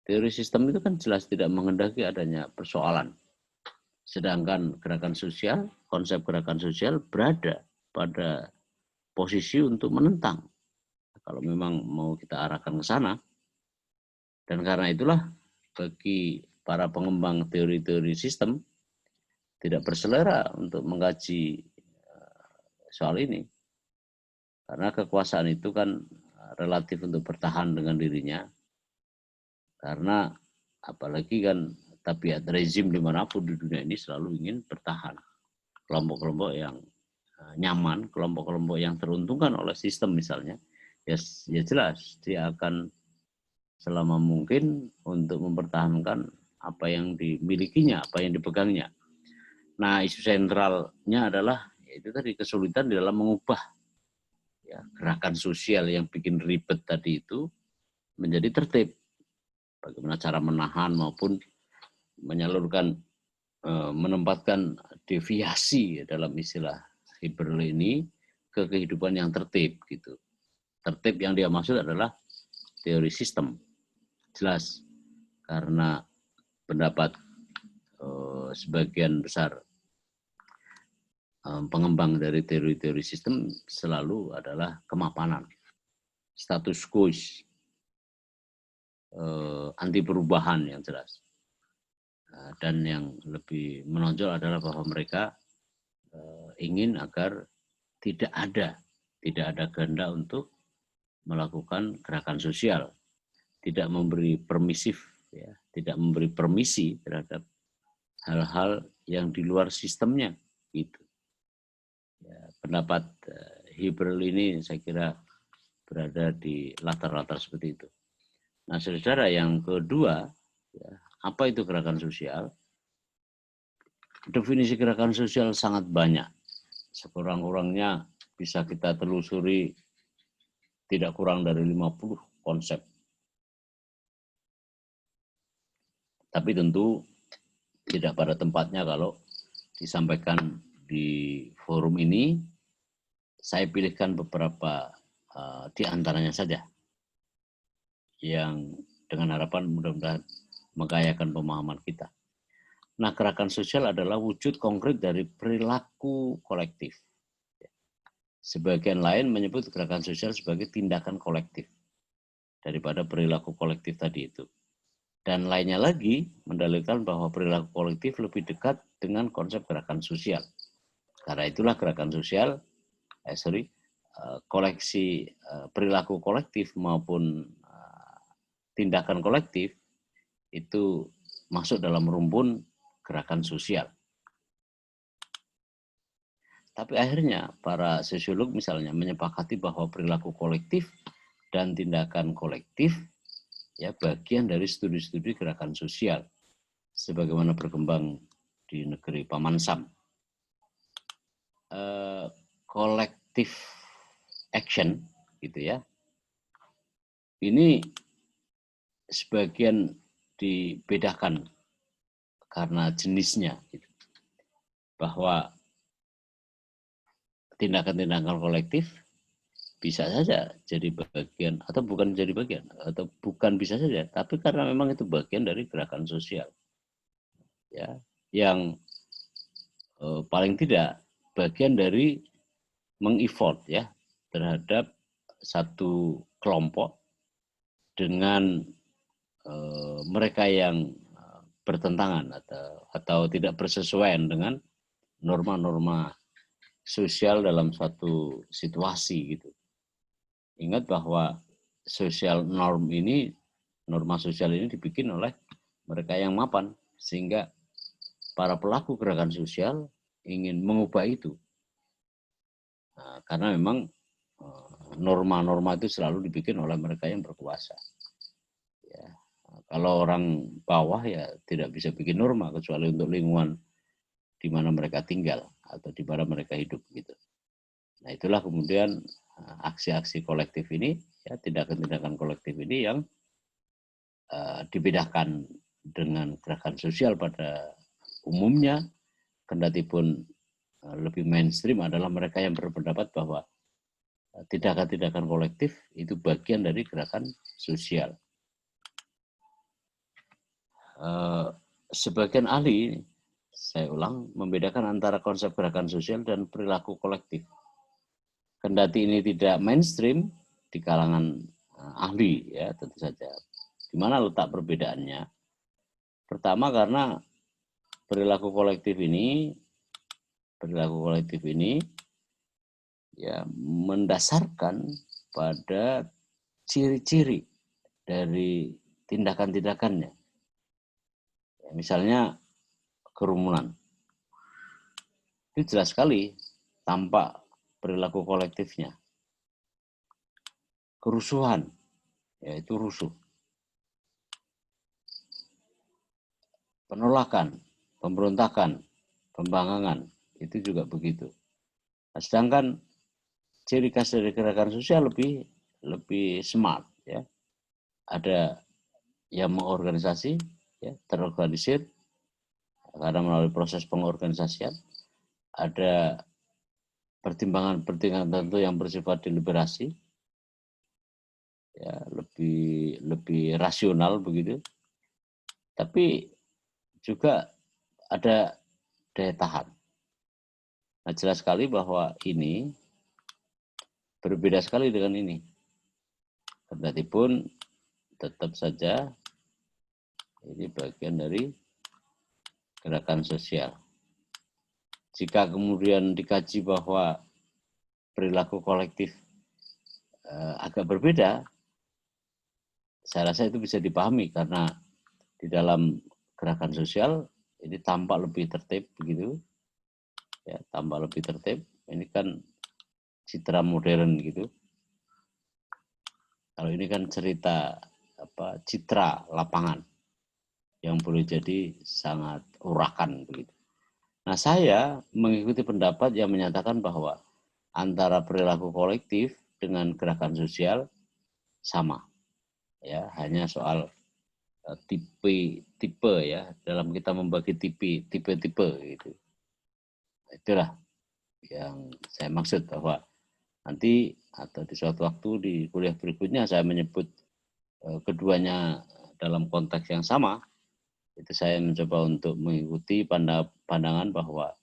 Teori sistem itu kan jelas tidak menghendaki adanya persoalan. Sedangkan gerakan sosial, konsep gerakan sosial berada pada posisi untuk menentang. Kalau memang mau kita arahkan ke sana. Dan karena itulah bagi para pengembang teori-teori sistem tidak berselera untuk mengkaji soal ini. Karena kekuasaan itu kan relatif untuk bertahan dengan dirinya. Karena apalagi kan tabiat rezim dimanapun di dunia ini selalu ingin bertahan. Kelompok-kelompok yang nyaman, kelompok-kelompok yang teruntungkan oleh sistem misalnya, ya jelas dia akan selama mungkin untuk mempertahankan apa yang dimilikinya, apa yang dipegangnya. Nah, isu sentralnya adalah yaitu tadi kesulitan di dalam mengubah ya, gerakan sosial yang bikin ribet tadi itu menjadi tertib. Bagaimana cara menahan maupun menyalurkan, menempatkan deviasi dalam istilah Heberle ini ke kehidupan yang tertib gitu. Tertib yang dia maksud adalah teori sistem. Jelas karena pendapat sebagian besar pengembang dari teori-teori sistem selalu adalah kemapanan, status quo, anti perubahan yang jelas. Dan yang lebih menonjol adalah bahwa mereka ingin agar tidak ada tidak ada kehendak untuk melakukan gerakan sosial, tidak memberi permisif, ya, tidak memberi permisi terhadap hal-hal yang di luar sistemnya. Gitu. Ya, pendapat Hibral ini saya kira berada di latar-latar seperti itu. Nah, saudara, yang kedua, ya, apa itu gerakan sosial? Definisi gerakan sosial sangat banyak. Sekurang-kurangnya bisa kita telusuri tidak kurang dari 50 konsep. Tapi tentu tidak pada tempatnya kalau disampaikan di forum ini. Saya pilihkan beberapa di antaranya saja yang dengan harapan mudah-mudahan menggayakan pemahaman kita. Nah, gerakan sosial adalah wujud konkret dari perilaku kolektif. Sebagian lain menyebut gerakan sosial sebagai tindakan kolektif daripada perilaku kolektif tadi itu. Dan lainnya lagi mendalilkan bahwa perilaku kolektif lebih dekat dengan konsep gerakan sosial. Karena itulah gerakan sosial, koleksi perilaku kolektif maupun tindakan kolektif itu masuk dalam rumpun gerakan sosial. Tapi akhirnya para sosiolog misalnya menyepakati bahwa perilaku kolektif dan tindakan kolektif ya bagian dari studi-studi gerakan sosial sebagaimana berkembang di negeri Paman Sam. Collective action gitu ya. Ini sebagian dibedakan karena jenisnya gitu. Bahwa tindakan-tindakan kolektif bisa saja jadi bagian atau bukan jadi bagian atau bukan bisa saja, tapi karena memang itu bagian dari gerakan sosial. Ya, yang paling tidak bagian dari meng-effort ya terhadap satu kelompok dengan mereka yang bertentangan atau tidak bersesuaian dengan norma-norma sosial dalam suatu situasi gitu. Ingat bahwa social norm ini, norma sosial ini dibikin oleh mereka yang mapan, sehingga para pelaku gerakan sosial ingin mengubah itu. Nah, karena memang norma-norma itu selalu dibikin oleh mereka yang berkuasa. Ya. Kalau orang bawah ya tidak bisa bikin norma kecuali untuk lingkungan di mana mereka tinggal atau di mana mereka hidup gitu. Nah, itulah kemudian aksi-aksi kolektif ini, ya tindakan-tindakan kolektif ini yang dibedakan dengan gerakan sosial pada umumnya, kendati pun lebih mainstream adalah mereka yang berpendapat bahwa tindakan-tindakan kolektif itu bagian dari gerakan sosial. Sebagian ahli, saya ulang, membedakan antara konsep gerakan sosial dan perilaku kolektif. Kendati ini tidak mainstream di kalangan ahli, ya tentu saja. Di mana letak perbedaannya? Pertama karena perilaku kolektif ini ya mendasarkan pada ciri-ciri dari tindakan-tindakannya. Ya, misalnya kerumunan. Itu jelas sekali tampak perilaku kolektifnya. Kerusuhan, yaitu rusuh. Penolakan, pemberontakan, pembangkangan, itu juga begitu. Nah, sedangkan ciri khas dari gerakan sosial lebih smart, ya. Ada yang mengorganisasi, ya, terorganisir karena melalui proses pengorganisasian. Ada pertimbangan-pertimbangan tertentu yang bersifat deliberasi, ya, lebih rasional begitu. Tapi juga ada daya tahan. Nah, jelas sekali bahwa ini berbeda sekali dengan ini. Kendati pun tetap saja ini bagian dari gerakan sosial. Jika kemudian dikaji bahwa perilaku kolektif agak berbeda, saya rasa itu bisa dipahami karena di dalam gerakan sosial ini tampak lebih tertib begitu, ya, tampak lebih tertib. Ini kan citra modern gitu. Kalau ini kan cerita citra lapangan yang boleh jadi sangat urakan begitu. Nah, saya mengikuti pendapat yang menyatakan bahwa antara perilaku kolektif dengan gerakan sosial sama. Ya, hanya soal tipe ya, dalam kita membagi tipe gitu. Itulah yang saya maksud, bahwa nanti atau di suatu waktu di kuliah berikutnya saya menyebut keduanya dalam konteks yang sama. Itu saya mencoba untuk mengikuti pandangan bahwa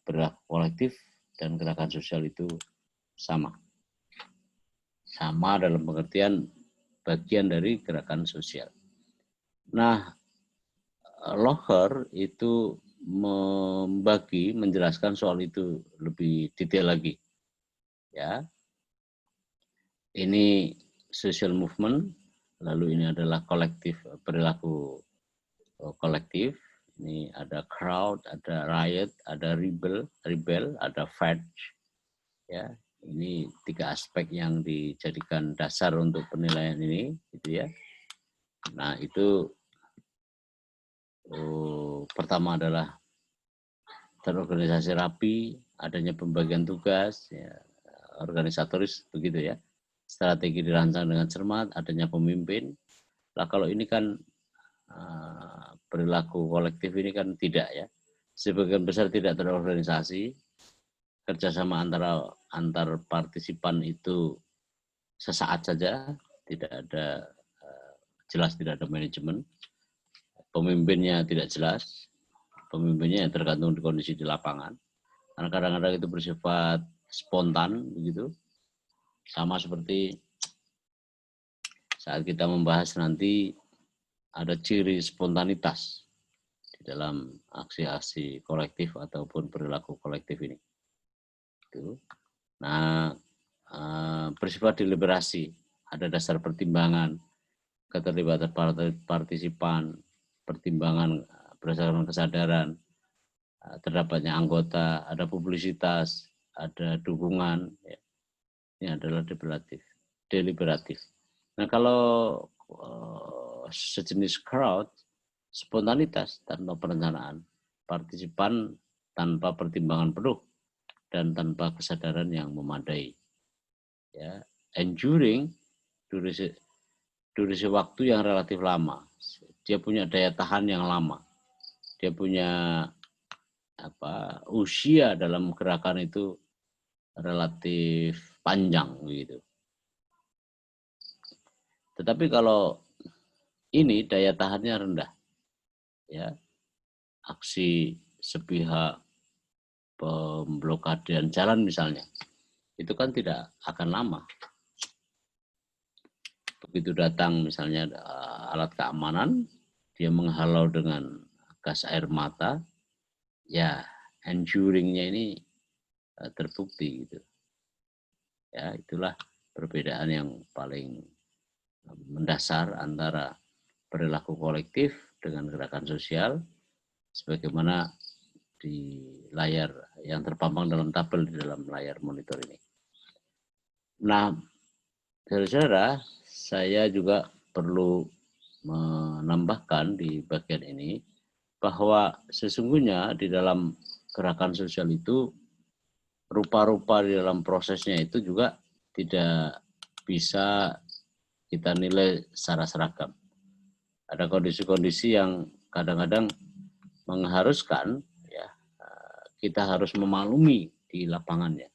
perilaku kolektif dan gerakan sosial itu sama. Sama dalam pengertian bagian dari gerakan sosial. Nah, Locher itu menjelaskan soal itu lebih detail lagi. Ya, ini social movement, lalu ini adalah kolektif, perilaku kolektif. Ini ada crowd, ada riot, ada rebel, ada fight. Ya, ini 3 aspek yang dijadikan dasar untuk penilaian ini, gitu ya. Nah, itu pertama adalah terorganisasi rapi, adanya pembagian tugas, ya, organisatoris begitu ya. Strategi dirancang dengan cermat, adanya pemimpin. Nah, kalau ini kan perilaku kolektif ini kan tidak ya. Sebagian besar tidak terorganisasi, kerjasama antar partisipan itu sesaat saja, tidak ada jelas, tidak ada manajemen, pemimpinnya tidak jelas, pemimpinnya yang tergantung di kondisi di lapangan, karena kadang-kadang itu bersifat spontan begitu, sama seperti saat kita membahas nanti ada ciri spontanitas di dalam aksi-aksi kolektif ataupun perilaku kolektif ini. Nah, bersifat deliberasi, ada dasar pertimbangan, keterlibatan partisipan, pertimbangan berdasarkan kesadaran, terdapatnya anggota, ada publisitas, ada dukungan. Ya. Ini adalah deliberatif. Nah, kalau sejenis crowd, spontanitas tanpa perencanaan, partisipan tanpa pertimbangan penuh dan tanpa kesadaran yang memadai. Ya, enduring, durasi waktu yang relatif lama. Dia punya daya tahan yang lama. Dia punya usia dalam gerakan itu relatif panjang gitu. Tetapi kalau ini daya tahannya rendah, ya, aksi sepihak pemblokadean jalan misalnya, itu kan tidak akan lama. Begitu datang misalnya alat keamanan, dia menghalau dengan gas air mata, ya enduringnya ini terbukti gitu. Ya, itulah perbedaan yang paling mendasar antara perilaku kolektif dengan gerakan sosial, sebagaimana di layar yang terpampang dalam tabel di dalam layar monitor ini. Nah, saudara-saudara, saya juga perlu menambahkan di bagian ini bahwa sesungguhnya di dalam gerakan sosial itu rupa-rupa di dalam prosesnya itu juga tidak bisa kita nilai secara seragam. Ada kondisi-kondisi yang kadang-kadang mengharuskan ya kita harus memaklumi di lapangannya.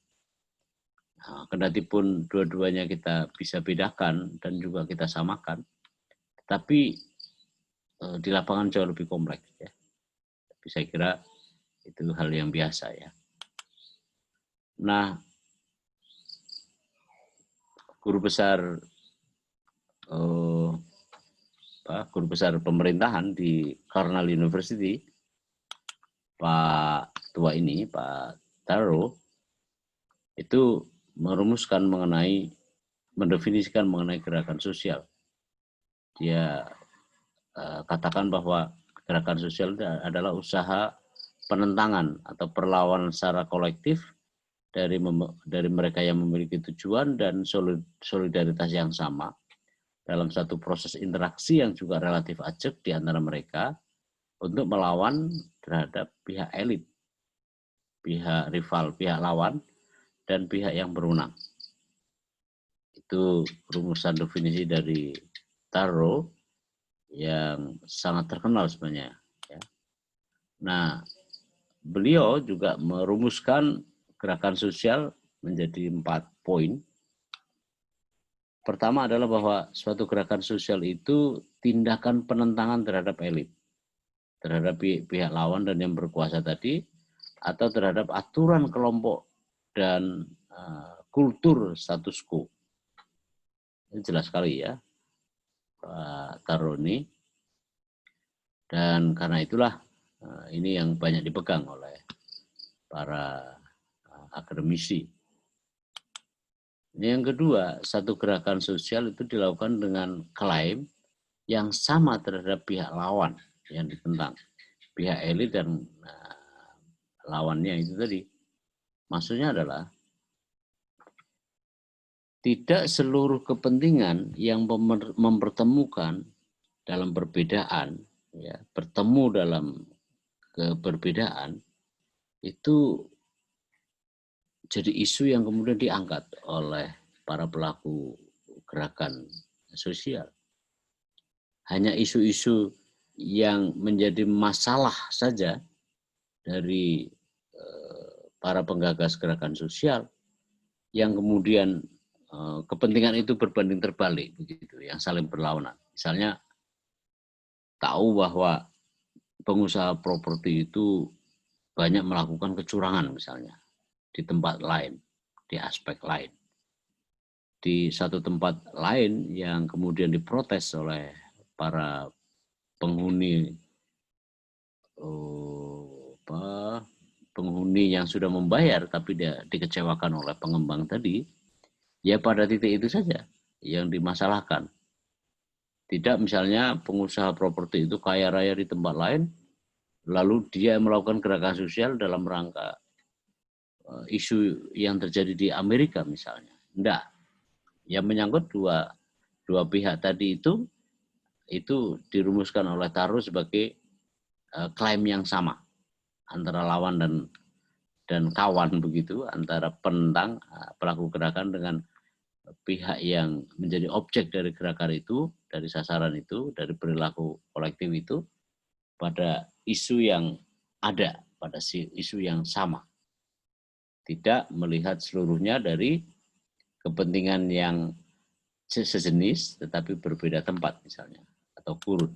Nah, kendati pun dua-duanya kita bisa bedakan dan juga kita samakan, tapi di lapangan jauh lebih kompleks ya. Tapi saya kira itu hal yang biasa ya. Nah, guru besar pemerintahan di Cornell University, Pak Tua ini, Pak Taro, itu mendefinisikan mengenai gerakan sosial. Dia katakan bahwa gerakan sosial adalah usaha penentangan atau perlawanan secara kolektif dari mereka yang memiliki tujuan dan solidaritas yang sama dalam satu proses interaksi yang juga relatif ajak di antara mereka untuk melawan terhadap pihak elit, pihak rival, pihak lawan, dan pihak yang berwenang. Itu rumusan definisi dari Tarot yang sangat terkenal sebenarnya. Nah, beliau juga merumuskan gerakan sosial menjadi 4 poin. Pertama adalah bahwa suatu gerakan sosial itu tindakan penentangan terhadap elit, terhadap pihak lawan dan yang berkuasa tadi, atau terhadap aturan kelompok dan kultur status quo. Ini jelas sekali ya, Pak Taroni. Dan karena itulah ini yang banyak dipegang oleh para akademisi. Yang kedua, satu gerakan sosial itu dilakukan dengan klaim yang sama terhadap pihak lawan yang ditentang, pihak elit dan lawannya itu tadi. Maksudnya adalah tidak seluruh kepentingan yang mempertemukan dalam perbedaan, ya, bertemu dalam keberbedaan itu jadi isu yang kemudian diangkat oleh para pelaku gerakan sosial. Hanya isu-isu yang menjadi masalah saja dari para penggagas gerakan sosial yang kemudian kepentingan itu berbanding terbalik begitu, yang saling berlawanan. Misalnya tahu bahwa pengusaha properti itu banyak melakukan kecurangan misalnya di tempat lain, di aspek lain. Di satu tempat lain yang kemudian diprotes oleh para penghuni yang sudah membayar tapi dia dikecewakan oleh pengembang tadi, ya pada titik itu saja yang dimasalahkan. Tidak misalnya pengusaha properti itu kaya raya di tempat lain, lalu dia melakukan gerakan sosial dalam rangka isu yang terjadi di Amerika misalnya. Tidak. Yang menyangkut dua pihak tadi itu dirumuskan oleh Tarot sebagai klaim yang sama antara lawan dan kawan begitu, antara penentang pelaku gerakan dengan pihak yang menjadi objek dari gerakan itu, dari sasaran itu, dari perilaku kolektif itu, pada isu yang ada, pada isu yang sama. Tidak melihat seluruhnya dari kepentingan yang sejenis tetapi berbeda tempat misalnya, atau kurun.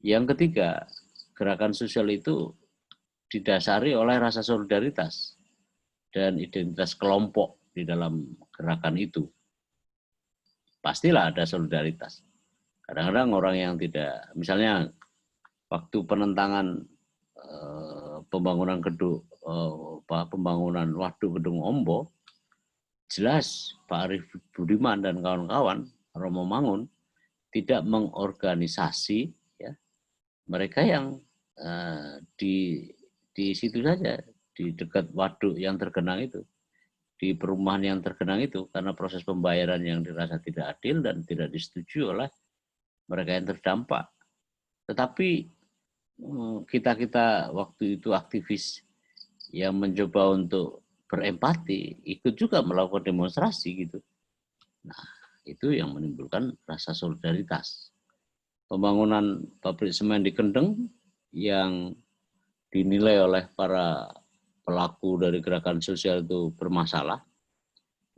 Yang ketiga, gerakan sosial itu didasari oleh rasa solidaritas dan identitas kelompok di dalam gerakan itu. Pastilah ada solidaritas. Kadang-kadang orang yang tidak, misalnya waktu penentangan pembangunan waduk Gedung Ombo, jelas Pak Arief Budiman dan kawan-kawan Romo Mangun tidak mengorganisasi ya mereka yang di situ saja, di dekat waduk yang tergenang itu, di perumahan yang tergenang itu, karena proses pembayaran yang dirasa tidak adil dan tidak disetujui oleh mereka yang terdampak. Tetapi kita waktu itu aktivis yang mencoba untuk berempati, ikut juga melakukan demonstrasi gitu. Nah, itu yang menimbulkan rasa solidaritas. Pembangunan pabrik semen di Kendeng yang dinilai oleh para pelaku dari gerakan sosial itu bermasalah,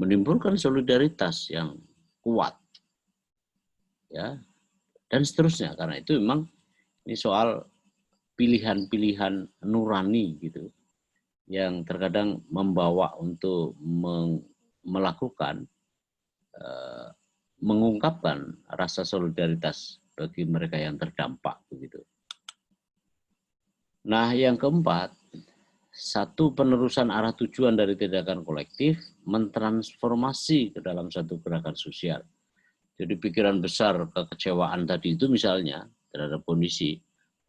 menimbulkan solidaritas yang kuat, ya, dan seterusnya. Karena itu memang ini soal pilihan-pilihan nurani gitu, yang terkadang membawa untuk melakukan mengungkapkan rasa solidaritas bagi mereka yang terdampak begitu. Nah, yang keempat, satu penerusan arah tujuan dari tindakan kolektif mentransformasi ke dalam satu gerakan sosial. Jadi pikiran besar kekecewaan tadi itu misalnya terhadap kondisi,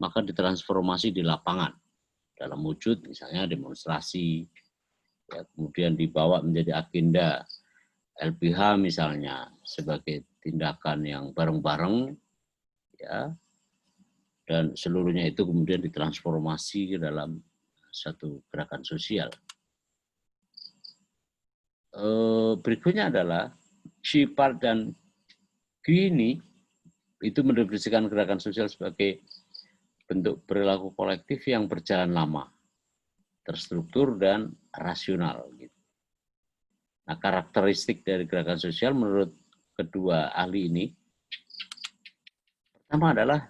maka ditransformasi di lapangan dalam wujud misalnya demonstrasi, ya, kemudian dibawa menjadi agenda LBH misalnya sebagai tindakan yang bareng-bareng, ya, dan seluruhnya itu kemudian ditransformasi ke dalam satu gerakan sosial. Berikutnya adalah Shepard dan Guini itu mendefinisikan gerakan sosial sebagai bentuk perilaku kolektif yang berjalan lama, terstruktur dan rasional. Nah, karakteristik dari gerakan sosial menurut kedua ahli ini, pertama adalah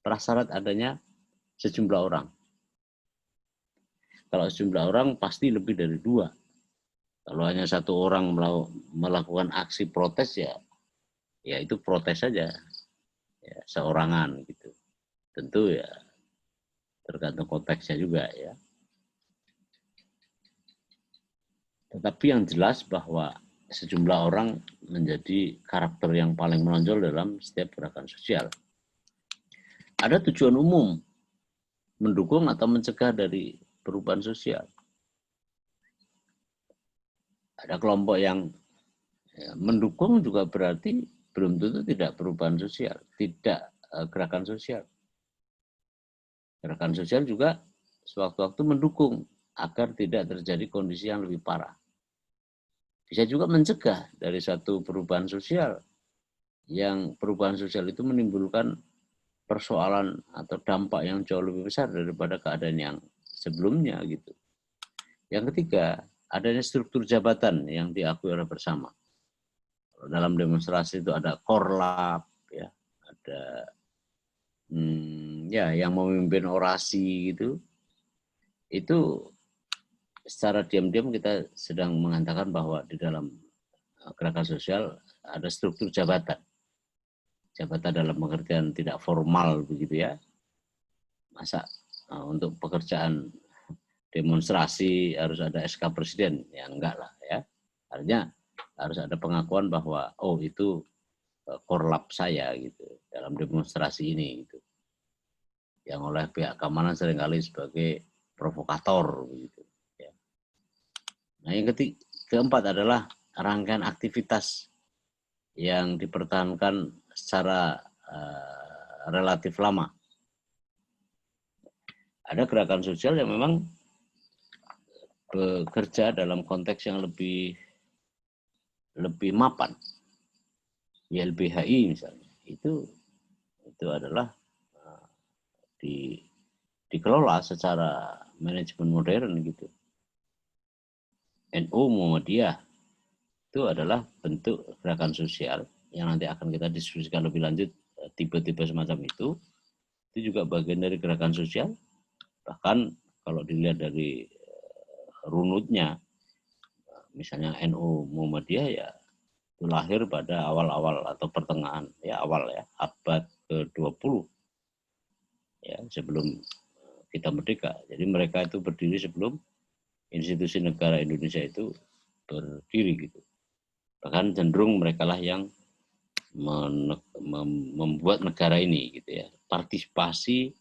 prasyarat adanya sejumlah orang. Kalau sejumlah orang pasti lebih dari 2. Kalau hanya satu orang melakukan aksi protes, ya itu protes saja, ya, seorangan gitu. Tentu ya tergantung konteksnya juga ya. Tetapi yang jelas bahwa sejumlah orang menjadi karakter yang paling menonjol dalam setiap gerakan sosial. Ada tujuan umum, mendukung atau mencegah dari perubahan sosial. Ada kelompok yang mendukung juga berarti belum tentu tidak perubahan sosial, tidak gerakan sosial. Gerakan sosial juga sewaktu-waktu mendukung agar tidak terjadi kondisi yang lebih parah. Bisa juga mencegah dari satu perubahan sosial, yang perubahan sosial itu menimbulkan persoalan atau dampak yang jauh lebih besar daripada keadaan yang sebelumnya gitu. Yang ketiga, adanya struktur jabatan yang diakui oleh bersama. Dalam demonstrasi itu ada korlap, ya, ada ya yang memimpin orasi gitu. Itu secara diam-diam kita sedang mengatakan bahwa di dalam gerakan sosial ada struktur jabatan. Jabatan dalam pengertian tidak formal begitu ya. Masa untuk pekerjaan demonstrasi harus ada SK Presiden? Ya enggak lah ya. Artinya harus ada pengakuan bahwa oh itu korlap saya gitu dalam demonstrasi ini gitu. Yang oleh pihak keamanan seringkali sebagai provokator begitu ya. Nah, yang keempat adalah rangkaian aktivitas yang dipertahankan secara relatif lama. Ada gerakan sosial yang memang bekerja dalam konteks yang lebih mapan. YLBHI misalnya, itu adalah dikelola secara manajemen modern gitu. NU Muhammadiyah itu adalah bentuk gerakan sosial yang nanti akan kita diskusikan lebih lanjut. Tipe-tipe semacam itu juga bagian dari gerakan sosial. Bahkan kalau dilihat dari runutnya, misalnya NU Muhammadiyah ya itu lahir pada awal-awal atau pertengahan ya awal ya abad ke-20 ya sebelum kita merdeka. Jadi mereka itu berdiri sebelum institusi negara Indonesia itu berdiri gitu. Bahkan cenderung merekalah yang membuat negara ini gitu ya. Partisipasi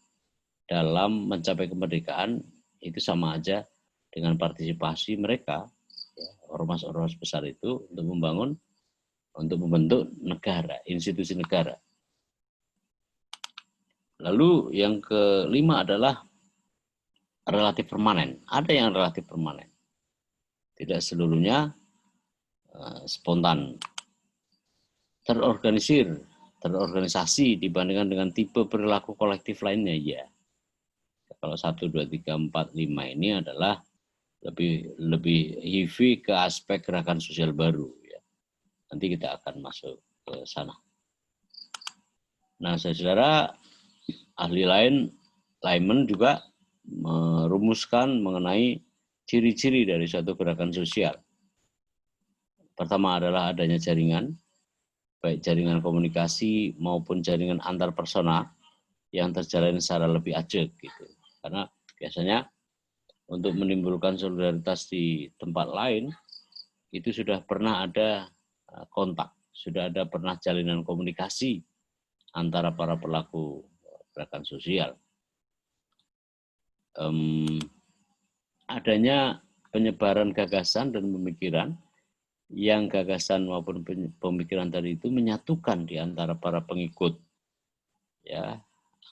dalam mencapai kemerdekaan itu sama aja dengan partisipasi mereka ya, ormas-ormas besar itu untuk membentuk negara, institusi negara. Lalu yang kelima adalah relatif permanen. Ada yang relatif permanen. Tidak seluruhnya spontan. Terorganisasi dibandingkan dengan tipe perilaku kolektif lainnya ya. Kalau 1, 2, 3, 4, 5 ini adalah lebih heavy ke aspek gerakan sosial baru ya. Nanti kita akan masuk ke sana. Nah, saudara ahli Lyman juga merumuskan mengenai ciri-ciri dari suatu gerakan sosial. Pertama adalah adanya jaringan, baik jaringan komunikasi maupun jaringan antar persona yang terjalin secara lebih ajak gitu. Karena biasanya untuk menimbulkan solidaritas di tempat lain, itu sudah pernah ada kontak, sudah ada pernah jalinan komunikasi antara para pelaku gerakan sosial. Adanya penyebaran gagasan dan pemikiran, yang gagasan maupun pemikiran tadi itu menyatukan di antara para pengikut, ya,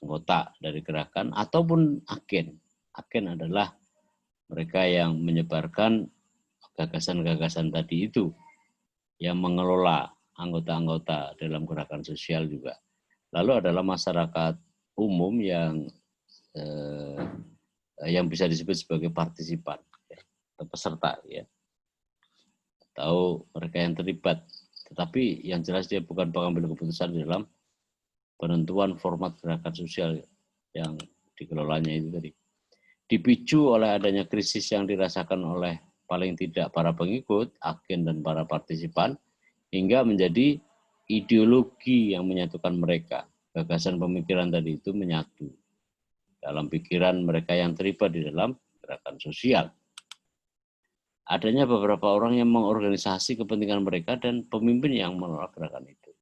anggota dari gerakan ataupun agen. Agen adalah mereka yang menyebarkan gagasan-gagasan tadi itu, yang mengelola anggota-anggota dalam gerakan sosial juga. Lalu adalah masyarakat umum yang bisa disebut sebagai partisipan, ya, atau peserta, ya, atau mereka yang terlibat. Tetapi yang jelas dia bukan pengambil keputusan dalam penentuan format gerakan sosial yang dikelolanya itu tadi. Dipicu oleh adanya krisis yang dirasakan oleh paling tidak para pengikut, agen, dan para partisipan, hingga menjadi ideologi yang menyatukan mereka. Gagasan pemikiran tadi itu menyatu dalam pikiran mereka yang terlibat di dalam gerakan sosial. Adanya beberapa orang yang mengorganisasi kepentingan mereka dan pemimpin yang menolak gerakan itu.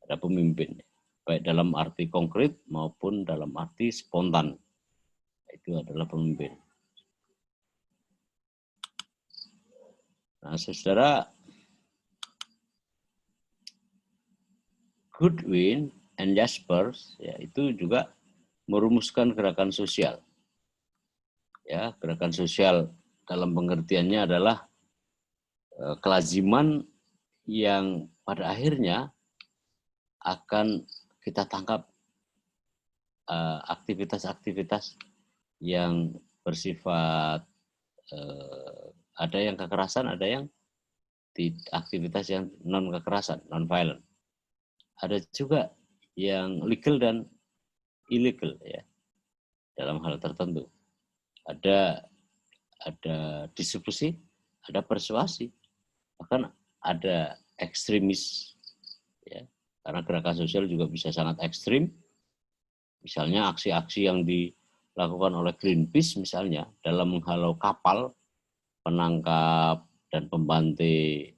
Ada pemimpin, baik dalam arti konkret maupun dalam arti spontan. Itu adalah pemimpin. Nah, saudara, Goodwin and Jaspers, ya, itu juga merumuskan gerakan sosial. Ya, gerakan sosial dalam pengertiannya adalah kelaziman yang pada akhirnya akan kita tangkap aktivitas-aktivitas yang bersifat ada yang kekerasan, ada yang aktivitas yang non kekerasan, non violent. Ada juga yang legal dan illegal, ya, dalam hal tertentu. Ada distribusi, ada persuasi, bahkan ada ekstremis, ya, karena gerakan sosial juga bisa sangat ekstrim. Misalnya aksi-aksi yang dilakukan oleh Greenpeace misalnya dalam menghalau kapal penangkap dan pembantai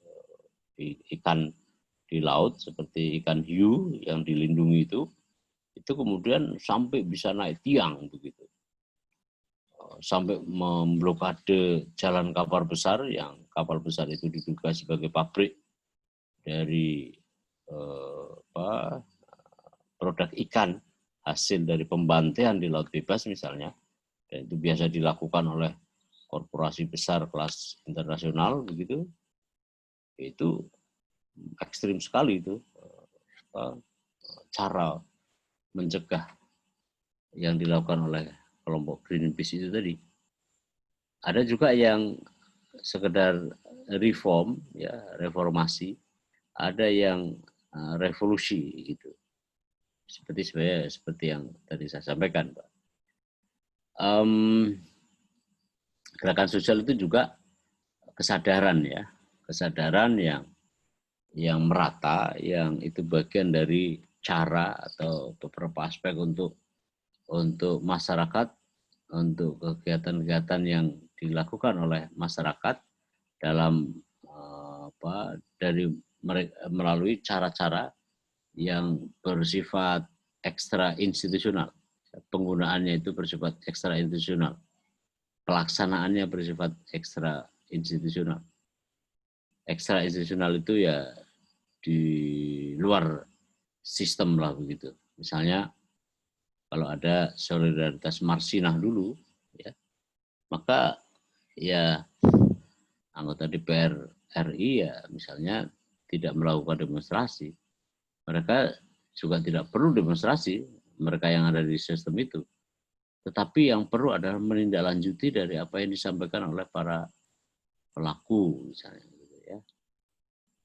ikan di laut seperti ikan hiu yang dilindungi itu kemudian sampai bisa naik tiang begitu, sampai memblokade jalan kapal besar, yang kapal besar itu diduga sebagai pabrik dari produk ikan hasil dari pembantaian di laut bebas misalnya, dan itu biasa dilakukan oleh korporasi besar kelas internasional begitu. Itu ekstrim sekali itu cara mencegah yang dilakukan oleh kelompok Greenpeace itu tadi. Ada juga yang sekedar reform, ya, reformasi. Ada yang revolusi gitu. Seperti yang tadi saya sampaikan, Pak. Gerakan sosial itu juga kesadaran, ya, kesadaran yang merata, yang itu bagian dari cara atau beberapa aspek untuk masyarakat, untuk kegiatan-kegiatan yang dilakukan oleh masyarakat dalam melalui cara-cara yang bersifat ekstra institusional. Penggunaannya itu bersifat ekstra institusional. Pelaksanaannya bersifat ekstra institusional. Ekstra institusional itu ya di luar sistem lah begitu. Misalnya kalau ada solidaritas Marsinah dulu, ya, maka ya anggota DPR RI ya misalnya tidak melakukan demonstrasi. Mereka juga tidak perlu demonstrasi, mereka yang ada di sistem itu. Tetapi yang perlu adalah menindaklanjuti dari apa yang disampaikan oleh para pelaku misalnya.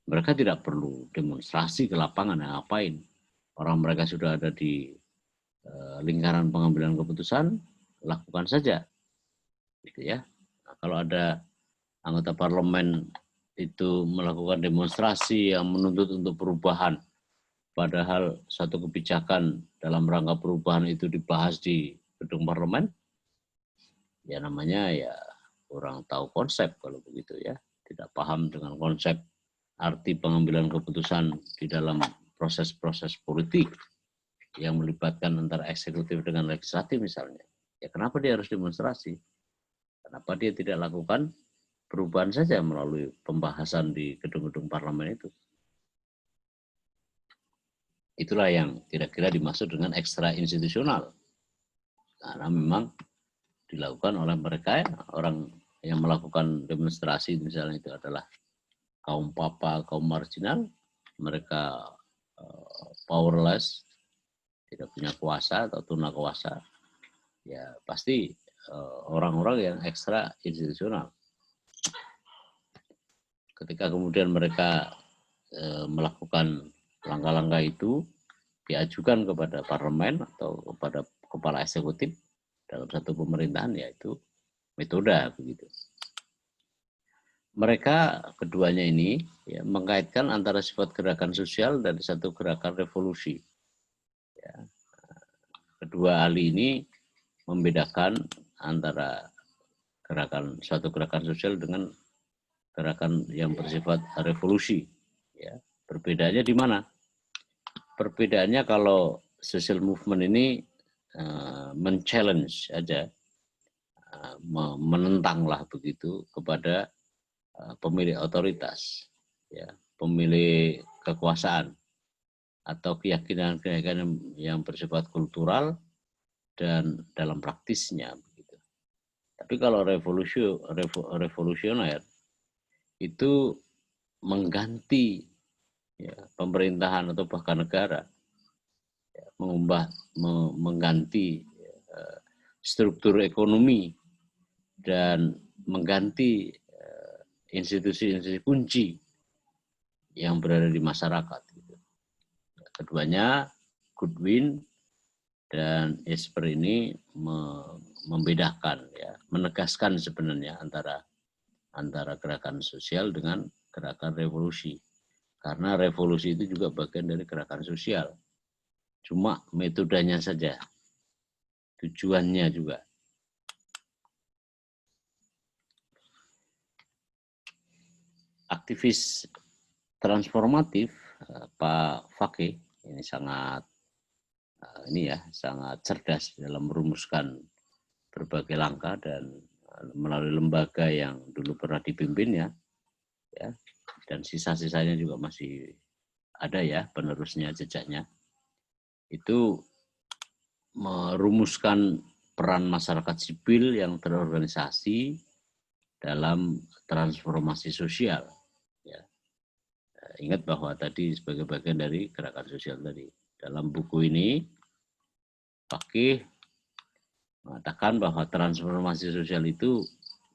Mereka tidak perlu demonstrasi ke lapangan, ngapain? Orang mereka sudah ada di lingkaran pengambilan keputusan, lakukan saja, gitu ya. Nah, kalau ada anggota parlemen itu melakukan demonstrasi yang menuntut untuk perubahan, padahal satu kebijakan dalam rangka perubahan itu dibahas di gedung parlemen, ya namanya ya kurang tahu konsep kalau begitu ya, tidak paham dengan konsep arti pengambilan keputusan di dalam proses-proses politik yang melibatkan antara eksekutif dengan legislatif misalnya. Ya kenapa dia harus demonstrasi? Kenapa dia tidak lakukan perubahan saja melalui pembahasan di gedung-gedung parlemen itu? Itulah yang kira-kira dimaksud dengan ekstra institusional. Karena memang dilakukan oleh mereka, orang yang melakukan demonstrasi misalnya itu adalah kaum papa, kaum marginal, mereka powerless, tidak punya kuasa atau tuna kuasa, ya pasti orang-orang yang ekstra institusional. Ketika kemudian mereka melakukan langkah-langkah itu, diajukan kepada parlemen atau kepada kepala eksekutif dalam satu pemerintahan, yaitu metode begitu. Mereka keduanya ini ya, mengkaitkan antara sifat gerakan sosial dan satu gerakan revolusi. Ya. Kedua hal ini membedakan antara suatu gerakan sosial dengan gerakan yang bersifat revolusi. Ya. Perbedaannya di mana? Perbedaannya kalau social movement ini men-challenge aja, menentanglah begitu kepada pemilik otoritas, ya, pemilik kekuasaan atau keyakinan-keyakinan yang bersifat kultural dan dalam praktisnya begitu. Tapi kalau revolusioner itu mengganti ya, pemerintahan atau bahkan negara, ya, mengganti struktur ekonomi dan mengganti institusi-institusi kunci yang berada di masyarakat. Keduanya, Goodwin dan Esper ini membedakan, ya, menegaskan sebenarnya antara gerakan sosial dengan gerakan revolusi. Karena revolusi itu juga bagian dari gerakan sosial. Cuma metodenya saja, tujuannya juga. Aktivis transformatif Pak Fakih ini sangat cerdas dalam merumuskan berbagai langkah dan melalui lembaga yang dulu pernah dipimpinnya, ya, dan sisa-sisanya juga masih ada ya penerusnya, jejaknya, itu merumuskan peran masyarakat sipil yang terorganisasi dalam transformasi sosial. Ya. Ingat bahwa tadi sebagai bagian dari gerakan sosial tadi. Dalam buku ini, Fakih mengatakan bahwa transformasi sosial itu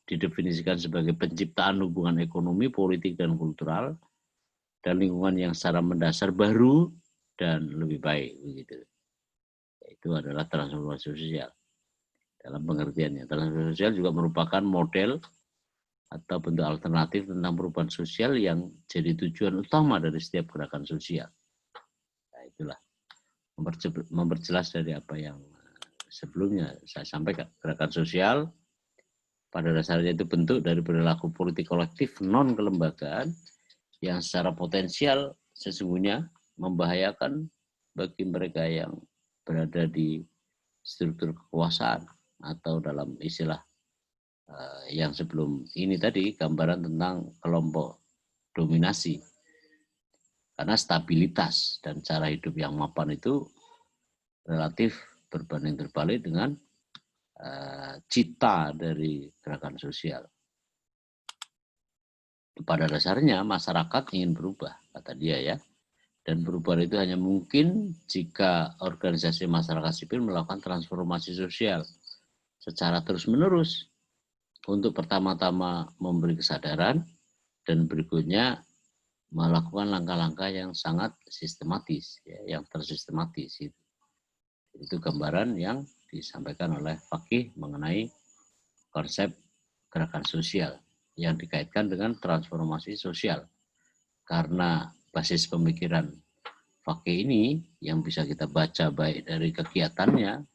didefinisikan sebagai penciptaan hubungan ekonomi, politik, dan kultural dan lingkungan yang secara mendasar baru dan lebih baik. Begitu. Itu adalah transformasi sosial. Dalam pengertiannya, transformasi sosial juga merupakan model atau bentuk alternatif tentang perubahan sosial yang jadi tujuan utama dari setiap gerakan sosial. Nah, itulah memperjelas dari apa yang sebelumnya saya sampaikan. Gerakan sosial pada dasarnya itu bentuk dari perilaku politik kolektif non kelembagaan yang secara potensial sesungguhnya membahayakan bagi mereka yang berada di struktur kekuasaan atau dalam istilah yang sebelum ini tadi, gambaran tentang kelompok dominasi. Karena stabilitas dan cara hidup yang mapan itu relatif berbanding terbalik dengan cita dari gerakan sosial. Pada dasarnya masyarakat ingin berubah, kata dia ya. Dan perubahan itu hanya mungkin jika organisasi masyarakat sipil melakukan transformasi sosial secara terus-menerus untuk pertama-tama memberi kesadaran dan berikutnya melakukan langkah-langkah yang sangat sistematis, ya, yang tersistematis. Itu gambaran yang disampaikan oleh Fakih mengenai konsep gerakan sosial yang dikaitkan dengan transformasi sosial. Karena basis pemikiran Fakih ini yang bisa kita baca baik dari kegiatannya,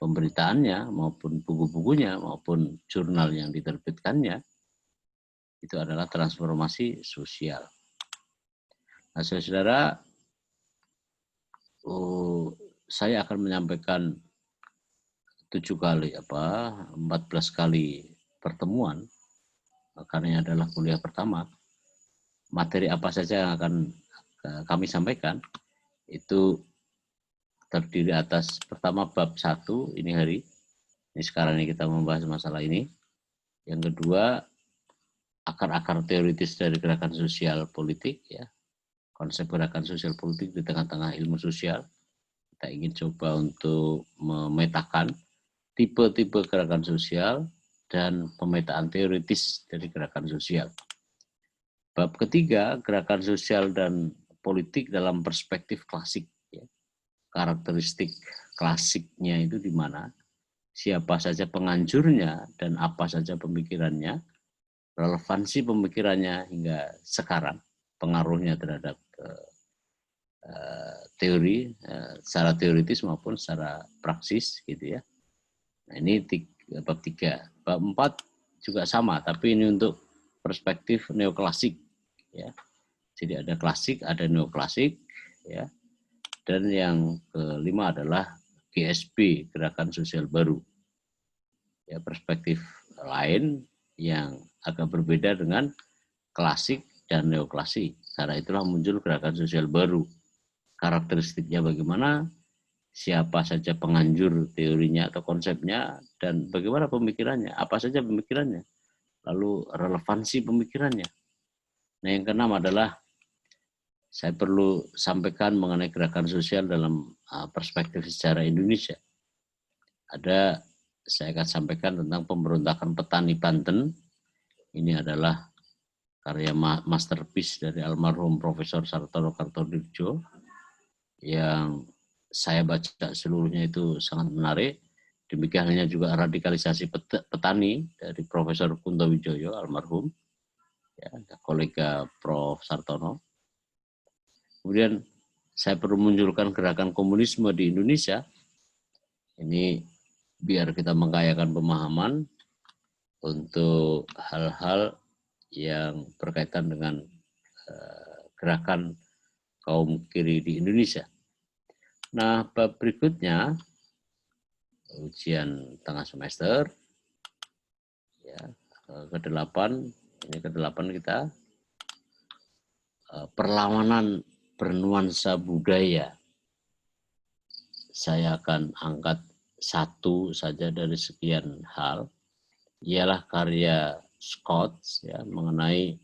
pemberitaannya maupun buku-bukunya maupun jurnal yang diterbitkannya itu adalah transformasi sosial. Nah, saudara, saya akan menyampaikan 14 kali pertemuan karena ini adalah kuliah pertama. Materi apa saja yang akan kami sampaikan itu terdiri atas pertama bab 1 ini hari. Ini sekarang ini kita membahas masalah ini. Yang kedua, akar-akar teoritis dari gerakan sosial politik, ya. Konsep gerakan sosial politik di tengah-tengah ilmu sosial. Kita ingin coba untuk memetakan tipe-tipe gerakan sosial dan pemetaan teoritis dari gerakan sosial. Bab ketiga, gerakan sosial dan politik dalam perspektif klasik. Ya. Karakteristik klasiknya itu di mana, siapa saja penganjurnya dan apa saja pemikirannya, relevansi pemikirannya hingga sekarang, pengaruhnya terhadap teori, secara teoritis maupun secara praksis, gitu ya. Nah, ini bab 3. Bab 4 juga sama, tapi ini untuk perspektif neoklasik, ya. Jadi ada klasik, ada neoklasik, ya. Dan yang kelima adalah GSB, gerakan sosial baru. Ya, perspektif lain yang agak berbeda dengan klasik dan neoklasik. Karena itulah muncul gerakan sosial baru. Karakteristiknya bagaimana, siapa saja penganjur teorinya atau konsepnya, dan bagaimana pemikirannya, apa saja pemikirannya, lalu relevansi pemikirannya. Nah, yang keenam adalah saya perlu sampaikan mengenai gerakan sosial dalam perspektif sejarah Indonesia. Saya akan sampaikan tentang pemberontakan petani Banten. Ini adalah karya masterpiece dari almarhum Profesor Sartono Kartodirjo yang saya baca seluruhnya itu sangat menarik. Demikian halnya juga radikalisasi petani dari Profesor Kunto Wijoyo almarhum, ya, kolega Prof. Sartono. Kemudian saya perlu munculkan gerakan komunisme di Indonesia. Ini biar kita mengkayakan pemahaman untuk hal-hal yang berkaitan dengan gerakan kaum kiri di Indonesia. Nah, bab berikutnya ujian tengah semester, ya, ke-8, ini ke-8 kita, perlawanan bernuansa budaya. Saya akan angkat satu saja dari sekian hal, ialah karya Scott, ya, mengenai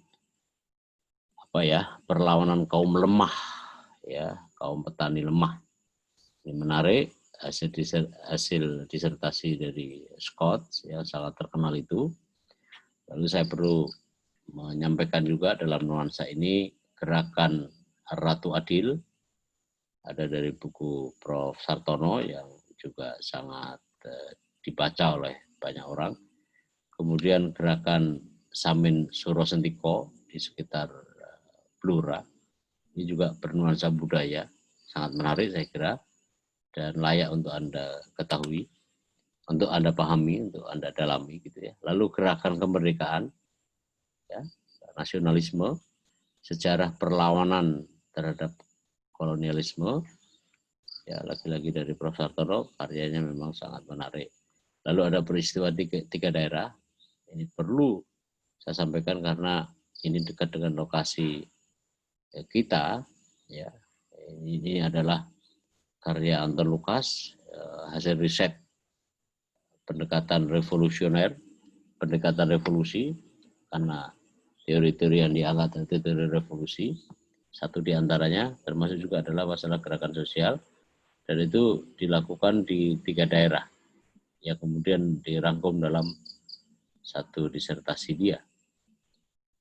perlawanan kaum lemah, ya, kaum petani lemah. Ini menarik, hasil disertasi dari Scott yang sangat terkenal itu. Lalu saya perlu menyampaikan juga dalam nuansa ini gerakan Ratu Adil, ada dari buku Prof. Sartono yang juga sangat dibaca oleh banyak orang. Kemudian gerakan Samin Suro Sentiko di sekitar Blora, ini juga bernuansa budaya, sangat menarik saya kira, dan layak untuk Anda ketahui, untuk Anda pahami, untuk Anda dalami, gitu ya. Lalu gerakan kemerdekaan, ya, nasionalisme, sejarah perlawanan terhadap kolonialisme, ya, lagi-lagi dari Prof. Sartono, karyanya memang sangat menarik. Lalu ada peristiwa tiga daerah, ini perlu saya sampaikan karena ini dekat dengan lokasi kita, ya. Ini adalah karya Anton Lukas, hasil riset pendekatan revolusioner, pendekatan revolusi, karena teori-teori yang diangkat itu teori revolusi. Satu di antaranya termasuk juga adalah masalah gerakan sosial, dan itu dilakukan di 3 daerah, yang kemudian dirangkum dalam satu disertasi dia,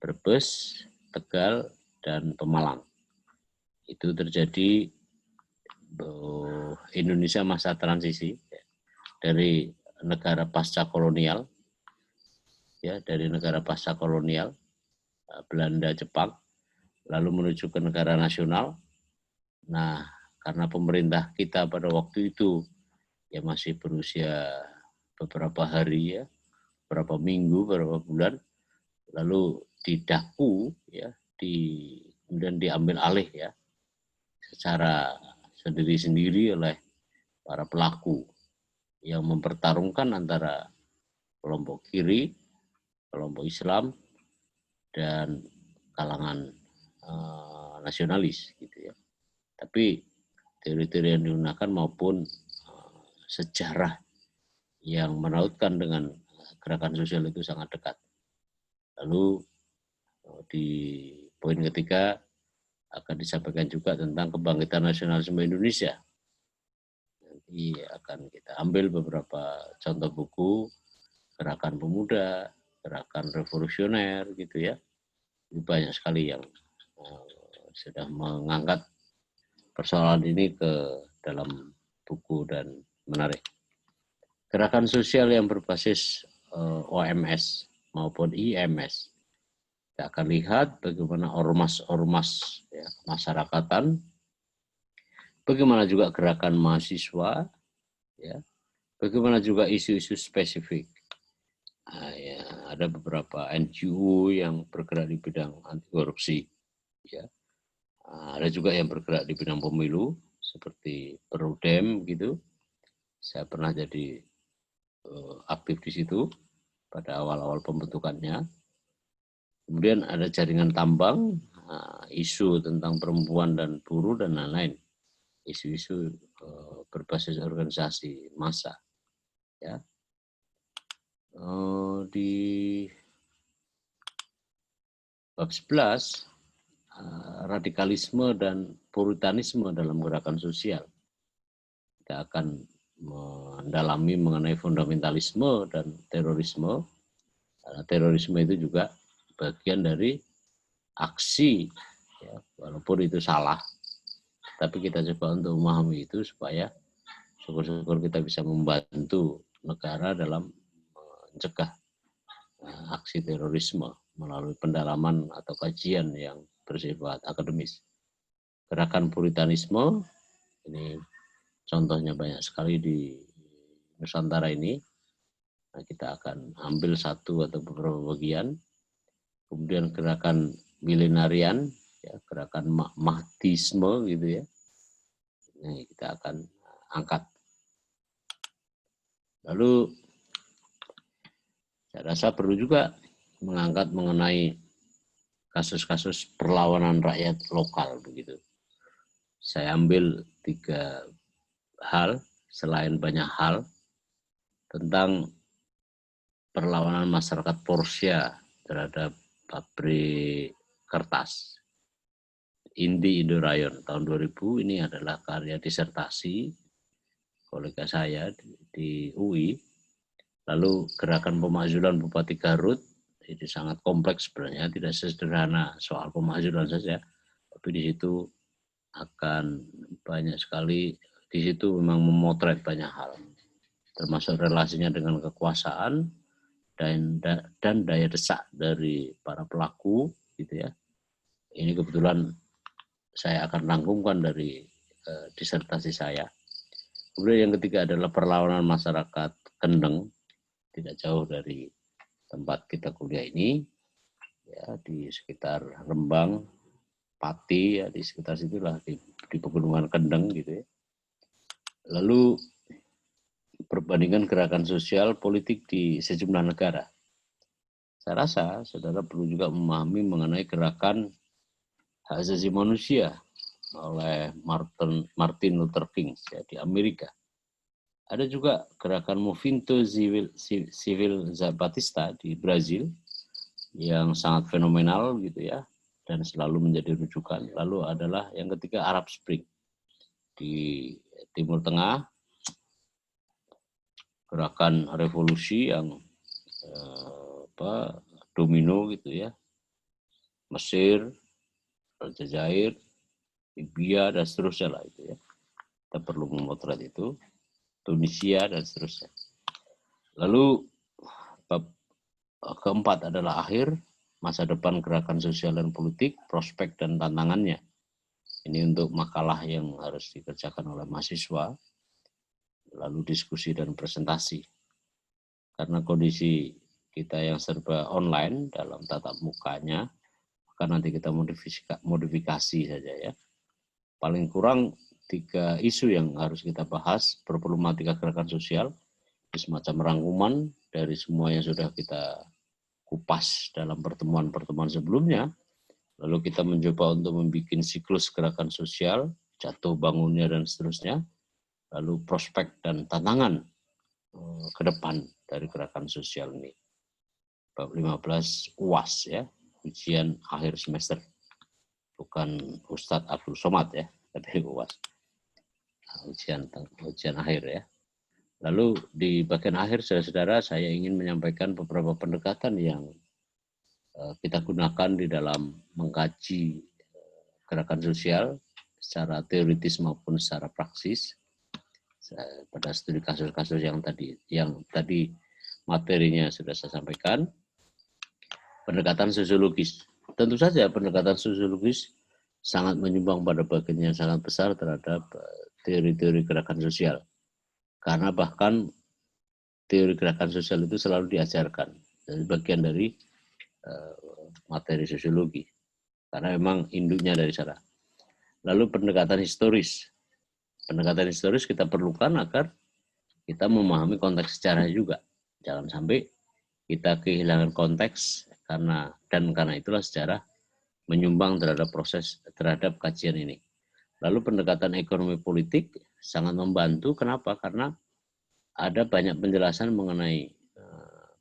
Brebes, Tegal, dan Pemalang. Itu terjadi Indonesia masa transisi, dari negara pasca kolonial, ya, dari negara pasca kolonial Belanda, Jepang, lalu menuju ke negara nasional. Nah, karena pemerintah kita pada waktu itu ya masih berusia beberapa hari ya, beberapa minggu, beberapa bulan, lalu didaku ya, kemudian diambil alih ya secara sendiri-sendiri oleh para pelaku yang mempertarungkan antara kelompok kiri, kelompok Islam, dan kalangan nasionalis gitu ya. Tapi teori-teori yang digunakan maupun sejarah yang menautkan dengan gerakan sosial itu sangat dekat. Lalu di poin ketiga akan disampaikan juga tentang kebangkitan nasionalisme Indonesia. Nanti akan kita ambil beberapa contoh buku, gerakan pemuda, gerakan revolusioner gitu ya. Banyak sekali yang sudah mengangkat persoalan ini ke dalam buku dan menarik. Gerakan sosial yang berbasis OMS maupun IMS. Kita akan lihat bagaimana ormas-ormas ya, masyarakatan, bagaimana juga gerakan mahasiswa, ya, bagaimana juga isu-isu spesifik. Ya, ada beberapa NGO yang bergerak di bidang anti korupsi, ya. Ada juga yang bergerak di bidang pemilu seperti Perudem gitu. Saya pernah jadi aktif di situ pada awal-awal pembentukannya. Kemudian ada jaringan tambang, isu tentang perempuan dan buruh dan lain-lain. Isu-isu berbasis organisasi massa. Ya. Di bab 11 radikalisme dan puritanisme dalam gerakan sosial. Kita akan mendalami mengenai fundamentalisme dan terorisme. Terorisme itu juga bagian dari aksi, ya, walaupun itu salah, tapi kita coba untuk memahami itu supaya syukur-syukur kita bisa membantu negara dalam mencegah aksi terorisme melalui pendalaman atau kajian yang bersifat akademis. Gerakan puritanisme, ini contohnya banyak sekali di Nusantara ini. Nah, kita akan ambil satu atau beberapa bagian. Kemudian gerakan milenarian, ya, gerakan Mahdisme gitu ya. Ini kita akan angkat. Lalu saya rasa perlu juga mengangkat mengenai kasus-kasus perlawanan rakyat lokal begitu. Saya ambil 3 hal selain banyak hal tentang perlawanan masyarakat Porsia terhadap pabrik kertas Indi Indorayon tahun 2000. Ini adalah karya disertasi kolega saya di UI. Lalu gerakan pemakzulan Bupati Garut, itu sangat kompleks sebenarnya, tidak sederhana soal pemakzulan saja, tapi di situ akan banyak sekali, di situ memang memotret banyak hal, termasuk relasinya dengan kekuasaan dan daya desak dari para pelaku, gitu ya. Ini kebetulan saya akan rangkumkan dari disertasi saya. Kemudian yang ketiga adalah perlawanan masyarakat Kendeng, tidak jauh dari tempat kita kuliah ini, ya, di sekitar Rembang, Pati, ya, di sekitar situlah, di pegunungan Kendeng gitu ya. Lalu perbandingan gerakan sosial politik di sejumlah negara. Saya rasa saudara perlu juga memahami mengenai gerakan hak asasi manusia oleh Martin Luther King ya, di Amerika. Ada juga gerakan Movimento Civil Zapatista di Brazil yang sangat fenomenal gitu ya, dan selalu menjadi rujukan. Lalu adalah yang ketiga Arab Spring di Timur Tengah, gerakan revolusi yang domino gitu ya, Mesir, Aljazair, Libya dan seterusnya lah itu ya. Kita perlu memotret itu, Tunisia dan seterusnya. Lalu bab keempat adalah akhir masa depan gerakan sosial dan politik, prospek dan tantangannya. Ini untuk makalah yang harus dikerjakan oleh mahasiswa. lalu diskusi dan presentasi. Karena kondisi kita yang serba online dalam tatap mukanya, maka nanti kita modifikasi saja ya. Paling kurang 3 isu yang harus kita bahas, problematika gerakan sosial, semacam rangkuman dari semua yang sudah kita kupas dalam pertemuan-pertemuan sebelumnya. Lalu kita mencoba untuk membuat siklus gerakan sosial, jatuh bangunnya dan seterusnya. Lalu prospek dan tantangan ke depan dari gerakan sosial ini. Bab 15 UAS ya, ujian akhir semester. Bukan Ustadz Abdul Somad ya, tapi UAS. Ujian akhir ya. Lalu di bagian akhir, saudara-saudara, saya ingin menyampaikan beberapa pendekatan yang kita gunakan di dalam mengkaji gerakan sosial secara teoritis maupun secara praksis. Pada studi kasus-kasus yang tadi materinya sudah saya sampaikan. Pendekatan sosiologis. Tentu saja pendekatan sosiologis sangat menyumbang pada bagian yang sangat besar terhadap teori-teori gerakan sosial. Karena bahkan teori gerakan sosial itu selalu diajarkan dari bagian dari materi sosiologi. Karena memang induknya dari sana. Lalu pendekatan historis. Pendekatan historis kita perlukan agar kita memahami konteks sejarah juga. Jangan sampai kita kehilangan konteks karena itulah sejarah menyumbang terhadap kajian ini. Lalu pendekatan ekonomi politik sangat membantu. Kenapa? Karena ada banyak penjelasan mengenai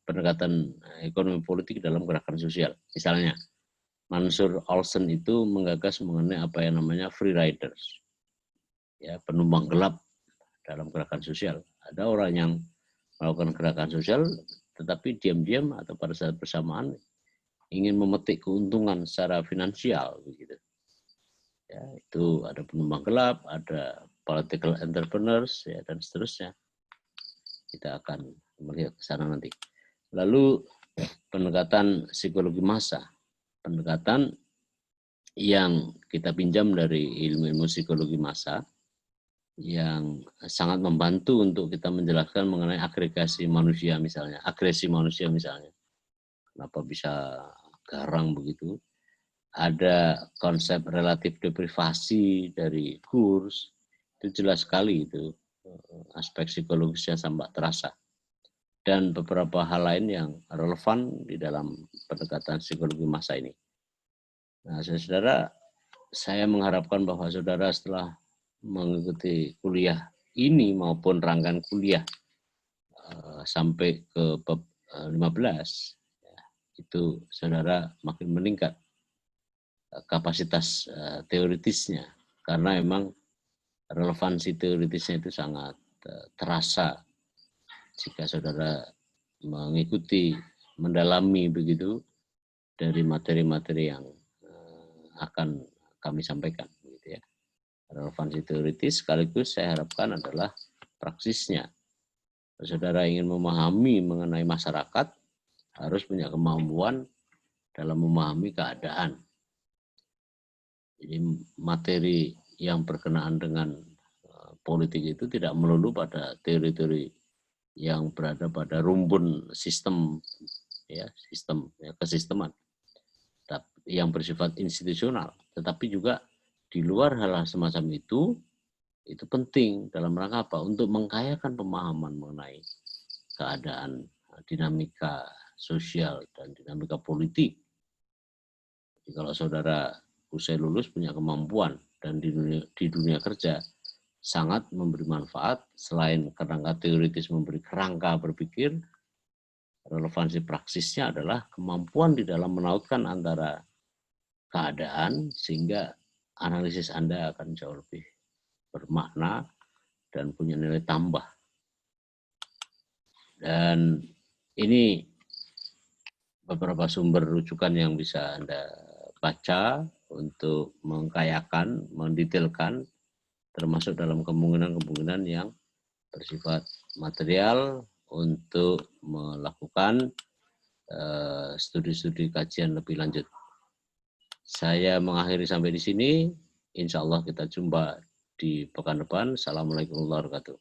pendekatan ekonomi politik dalam gerakan sosial. Misalnya, Mansur Olsen itu menggagas mengenai apa yang namanya free riders, ya, penumpang gelap dalam gerakan sosial. Ada orang yang melakukan gerakan sosial, tetapi diam-diam atau pada saat bersamaan ingin memetik keuntungan secara finansial, begitu. Ya, itu ada penumpang gelap, ada political entrepreneurs, ya, dan seterusnya. Kita akan melihat ke sana nanti. Lalu pendekatan psikologi massa, pendekatan yang kita pinjam dari ilmu-ilmu psikologi massa yang sangat membantu untuk kita menjelaskan mengenai agregasi manusia misalnya, agresi manusia misalnya. Kenapa bisa garang begitu? Ada konsep relatif deprivasi dari Kurs, itu jelas sekali itu aspek psikologisnya sampai terasa. Dan beberapa hal lain yang relevan di dalam pendekatan psikologi massa ini. Nah, saudara, saya mengharapkan bahwa saudara setelah mengikuti kuliah ini maupun rangkaian kuliah sampai ke bab 15, ya, itu saudara makin meningkat kapasitas teoritisnya, karena memang relevansi teoritisnya itu sangat terasa jika saudara mengikuti, mendalami begitu dari materi-materi yang akan kami sampaikan, gitu ya. Relevansi teoritis sekaligus saya harapkan adalah praksisnya. Kalau saudara ingin memahami mengenai masyarakat, harus punya kemampuan dalam memahami keadaan. Jadi materi yang berkenaan dengan politik itu tidak melulu pada teori-teori yang berada pada rumpun sistem, ya, kesisteman yang bersifat institusional, tetapi juga di luar hal-hal semacam itu penting dalam rangka apa? Untuk mengkayakan pemahaman mengenai keadaan, dinamika sosial dan dinamika politik. Jadi kalau saudara usai lulus punya kemampuan dan di dunia kerja sangat memberi manfaat, selain kerangka teoritis memberi kerangka berpikir, relevansi praksisnya adalah kemampuan di dalam menautkan antara keadaan sehingga analisis Anda akan jauh lebih bermakna dan punya nilai tambah. Dan ini beberapa sumber rujukan yang bisa Anda baca untuk mengkayakan, mendetailkan, termasuk dalam kemungkinan-kemungkinan yang bersifat material untuk melakukan studi-studi kajian lebih lanjut. Saya mengakhiri sampai di sini. Insya Allah kita jumpa di pekan depan. Assalamualaikum warahmatullahi wabarakatuh.